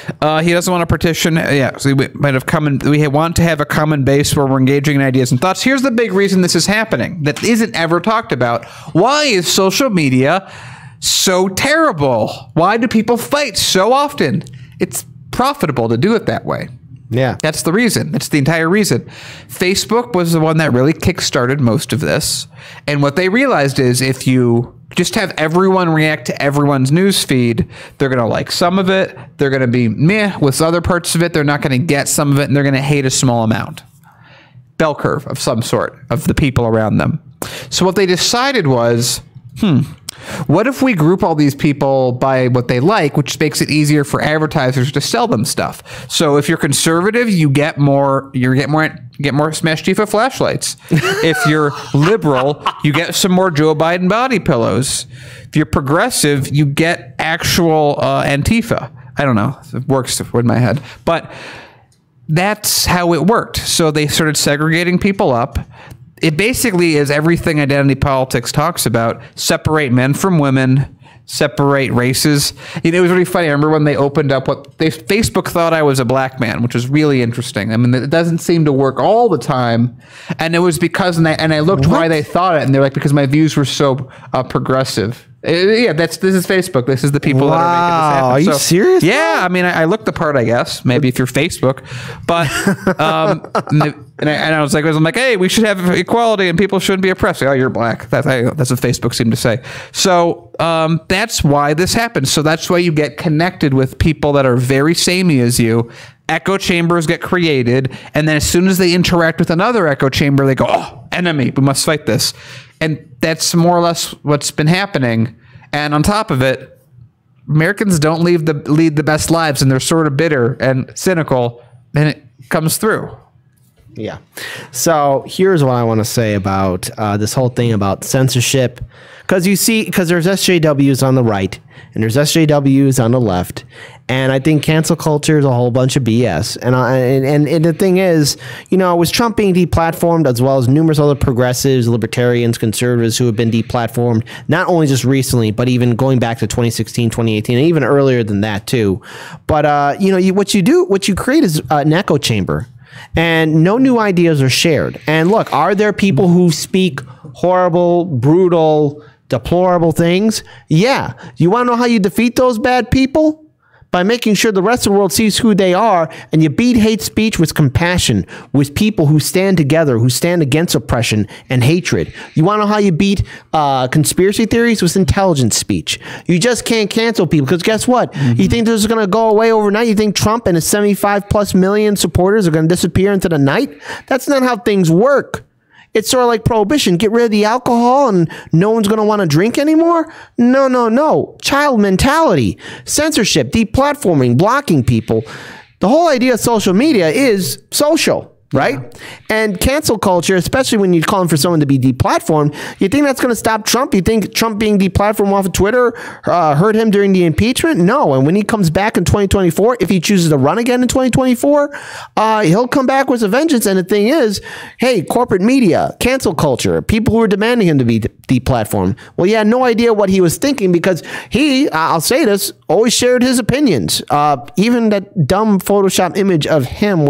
he doesn't want to partition. Yeah, so we might have we want to have a common base where we're engaging in ideas and thoughts. Here's the big reason this is happening that isn't ever talked about. Why is social media so terrible? Why do people fight so often? It's profitable to do it that way.
Yeah.
That's the reason. That's the entire reason. Facebook was the one that really kickstarted most of this. And what they realized is if you just have everyone react to everyone's news feed, they're going to like some of it. They're going to be meh with other parts of it. They're not going to get some of it, and they're going to hate a small amount. Bell curve of some sort of the people around them. So what they decided was, what if we group all these people by what they like, which makes it easier for advertisers to sell them stuff. So if you're conservative, you get more Smash Tifa flashlights. If you're liberal, you get some more Joe Biden body pillows. If you're progressive, you get actual Antifa. I don't know. It works in my head. But that's how it worked. So they started segregating people up. It basically is everything identity politics talks about. Separate men from women, separate races. It was really funny. I remember when they opened up Facebook thought I was a black man, which was really interesting. I mean, it doesn't seem to work all the time. And it was because, and I looked why they thought it, and they're like, because my views were so progressive. Yeah, this is Facebook. This is the people that are making this happen.
Are you serious?
Yeah, I mean, I looked the part, I guess. Maybe if you're Facebook, but and I was like, hey, we should have equality and people shouldn't be oppressed. Oh, you're black. That's what Facebook seemed to say. So that's why this happens. So that's why you get connected with people that are very samey as you. Echo chambers get created, and then as soon as they interact with another echo chamber, they go, oh, enemy, we must fight this. And that's more or less what's been happening. And on top of it, Americans don't lead the best lives, and they're sort of bitter and cynical, and it comes through.
Yeah. So here's what I want to say about this whole thing about censorship. Because there's SJWs on the right and there's SJWs on the left. And I think cancel culture is a whole bunch of BS. And the thing is, with Trump being deplatformed, as well as numerous other progressives, libertarians, conservatives who have been deplatformed, not only just recently, but even going back to 2016, 2018, and even earlier than that too. But, what you create is an echo chamber. And no new ideas are shared. And look, are there people who speak horrible, brutal, deplorable things? Yeah. You want to know how you defeat those bad people? By making sure the rest of the world sees who they are, and you beat hate speech with compassion, with people who stand together, who stand against oppression and hatred. You want to know how you beat conspiracy theories? With intelligent speech. You just can't cancel people, because guess what? You think this is going to go away overnight? You think Trump and his 75+ million supporters are going to disappear into the night? That's not how things work. It's sort of like prohibition. Get rid of the alcohol and no one's going to want to drink anymore. No. Child mentality, censorship, deplatforming, blocking people. The whole idea of social media is social. Right? And cancel culture, especially when you're calling for someone to be deplatformed, you think that's going to stop Trump? You think Trump being deplatformed off of Twitter hurt him during the impeachment? No. And when he comes back in 2024, if he chooses to run again in 2024, he'll come back with a vengeance. And the thing is, hey, corporate media, cancel culture, people who are demanding him to be deplatformed. Well, you had no idea what he was thinking because he, I'll say this, always shared his opinions. Even that dumb Photoshop image of him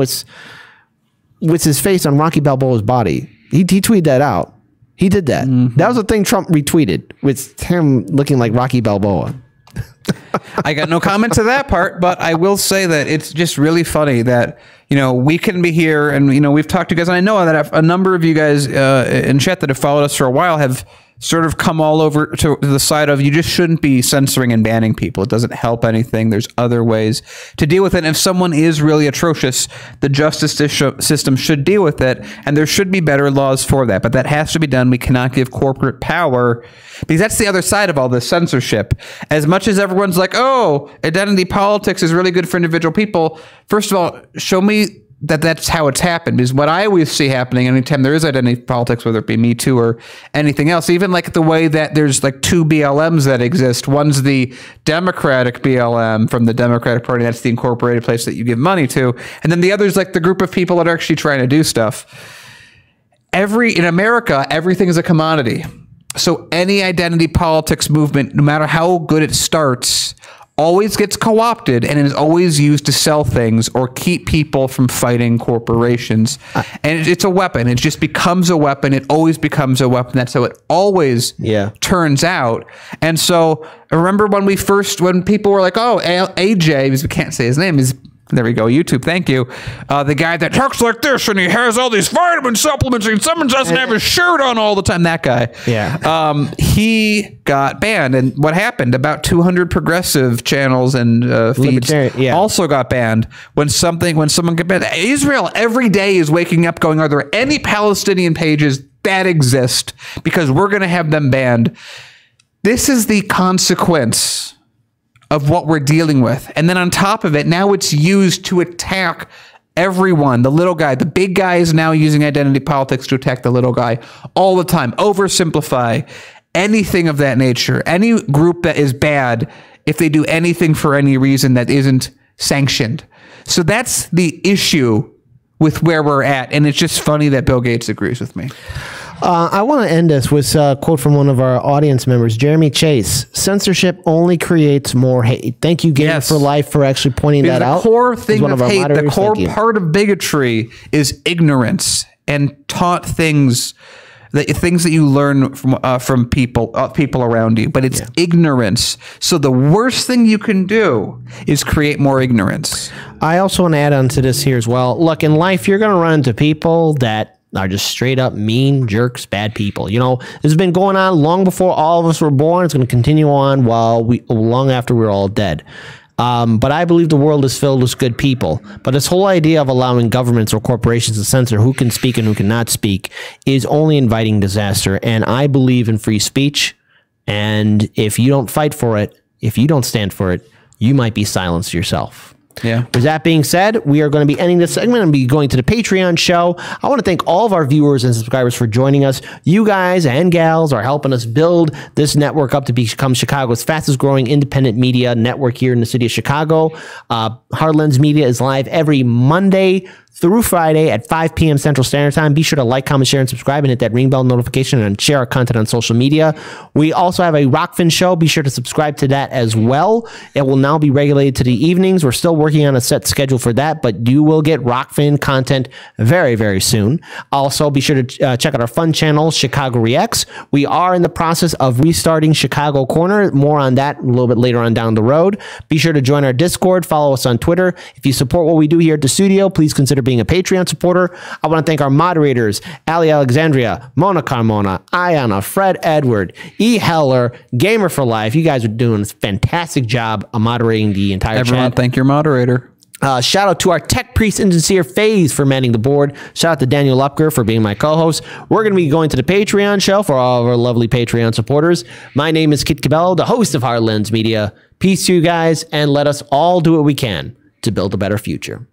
with his face on Rocky Balboa's body. He tweeted that out. He did that. That was the thing Trump retweeted, with him looking like Rocky Balboa.
I got no comment to that part, but I will say that it's just really funny that, you know, we can be here and, you know, we've talked to you guys, and I know that a number of you guys in chat that have followed us for a while have sort of come all over to the side of you just shouldn't be censoring and banning people. It doesn't help anything. There's other ways to deal with it. And if someone is really atrocious, the justice system should deal with it, and there should be better laws for that. But that has to be done. We cannot give corporate power, because that's the other side of all this censorship. As much as everyone's like, oh, identity politics is really good for individual people, first of all, show me that that's how it's happened. Because what I always see happening anytime there is identity politics, whether it be Me Too or anything else, even like the way that there's like two BLMs that exist. One's the Democratic BLM from the Democratic Party. That's the incorporated place that you give money to. And then the other's like the group of people that are actually trying to do stuff. In America, everything is a commodity. So any identity politics movement, no matter how good it starts, always gets co-opted and is always used to sell things or keep people from fighting corporations. And it's a weapon. It just becomes a weapon. It always becomes a weapon. That's how it always turns out. And so I remember when people were like, oh, AJ, because we can't say his name, there we go, YouTube, thank you. The guy that talks like this and he has all these vitamin supplements and someone doesn't have his shirt on all the time, that guy. Yeah. He got banned. And what happened? About 200 progressive channels and feeds also got banned when someone got banned. Israel every day is waking up going, are there any Palestinian pages that exist? Because we're going to have them banned. This is the consequence of what we're dealing with. And then on top of it, now it's used to attack everyone. The little guy, the big guy is now using identity politics to attack the little guy all the time. Oversimplify, anything of that nature. Any group that is bad, if they do anything for any reason that isn't sanctioned. So that's the issue with where we're at. And it's just funny that Bill Gates agrees with me.
I want to end this with a quote from one of our audience members, Jeremy Chase. Censorship only creates more hate. Thank you, Game for Life, for actually pointing that out.
The core thing of hate, the core part of bigotry is ignorance and taught things, things that you learn from people around you. But it's ignorance. So the worst thing you can do is create more ignorance.
I also want to add on to this here as well. Look, in life, you're going to run into people that are just straight up mean jerks, bad people. You know, this has been going on long before all of us were born. It's going to continue on long after we're all dead. But I believe the world is filled with good people. But this whole idea of allowing governments or corporations to censor who can speak and who cannot speak is only inviting disaster. And I believe in free speech. And if you don't fight for it, if you don't stand for it, you might be silenced yourself.
Yeah.
With that being said, we are going to be ending this segment and be going to the Patreon show. I want to thank all of our viewers and subscribers for joining us. You guys and gals are helping us build this network up to become Chicago's fastest growing independent media network here in the city of Chicago. Hardlands Media is live every Monday through Friday at 5 p.m. Central Standard Time. Be sure to like, comment, share, and subscribe, and hit that ring bell notification and share our content on social media. We also have a Rockfin show. Be sure to subscribe to that as well. It will now be regulated to the evenings. We're still working on a set schedule for that, but you will get Rockfin content very, very soon. Also, be sure to check out our fun channel, Chicago Reacts. We are in the process of restarting Chicago Corner. More on that a little bit later on down the road. Be sure to join our Discord. Follow us on Twitter. If you support what we do here at the studio, please consider being a Patreon supporter. I want to thank our moderators, Ali Alexandria, Mona Carmona, Ayana, Fred Edward, E. Heller, Gamer for Life. You guys are doing a fantastic job of moderating the entire
chat.
Everyone,
thank your moderator.
Shout out to our tech priest and sincere Faze for manning the board. Shout out to Daniel Upker for being my co-host. We're going to be going to the Patreon show for all of our lovely Patreon supporters. My name is Kit Cabello, the host of Hard Lens Media. Peace to you guys, and let us all do what we can to build a better future.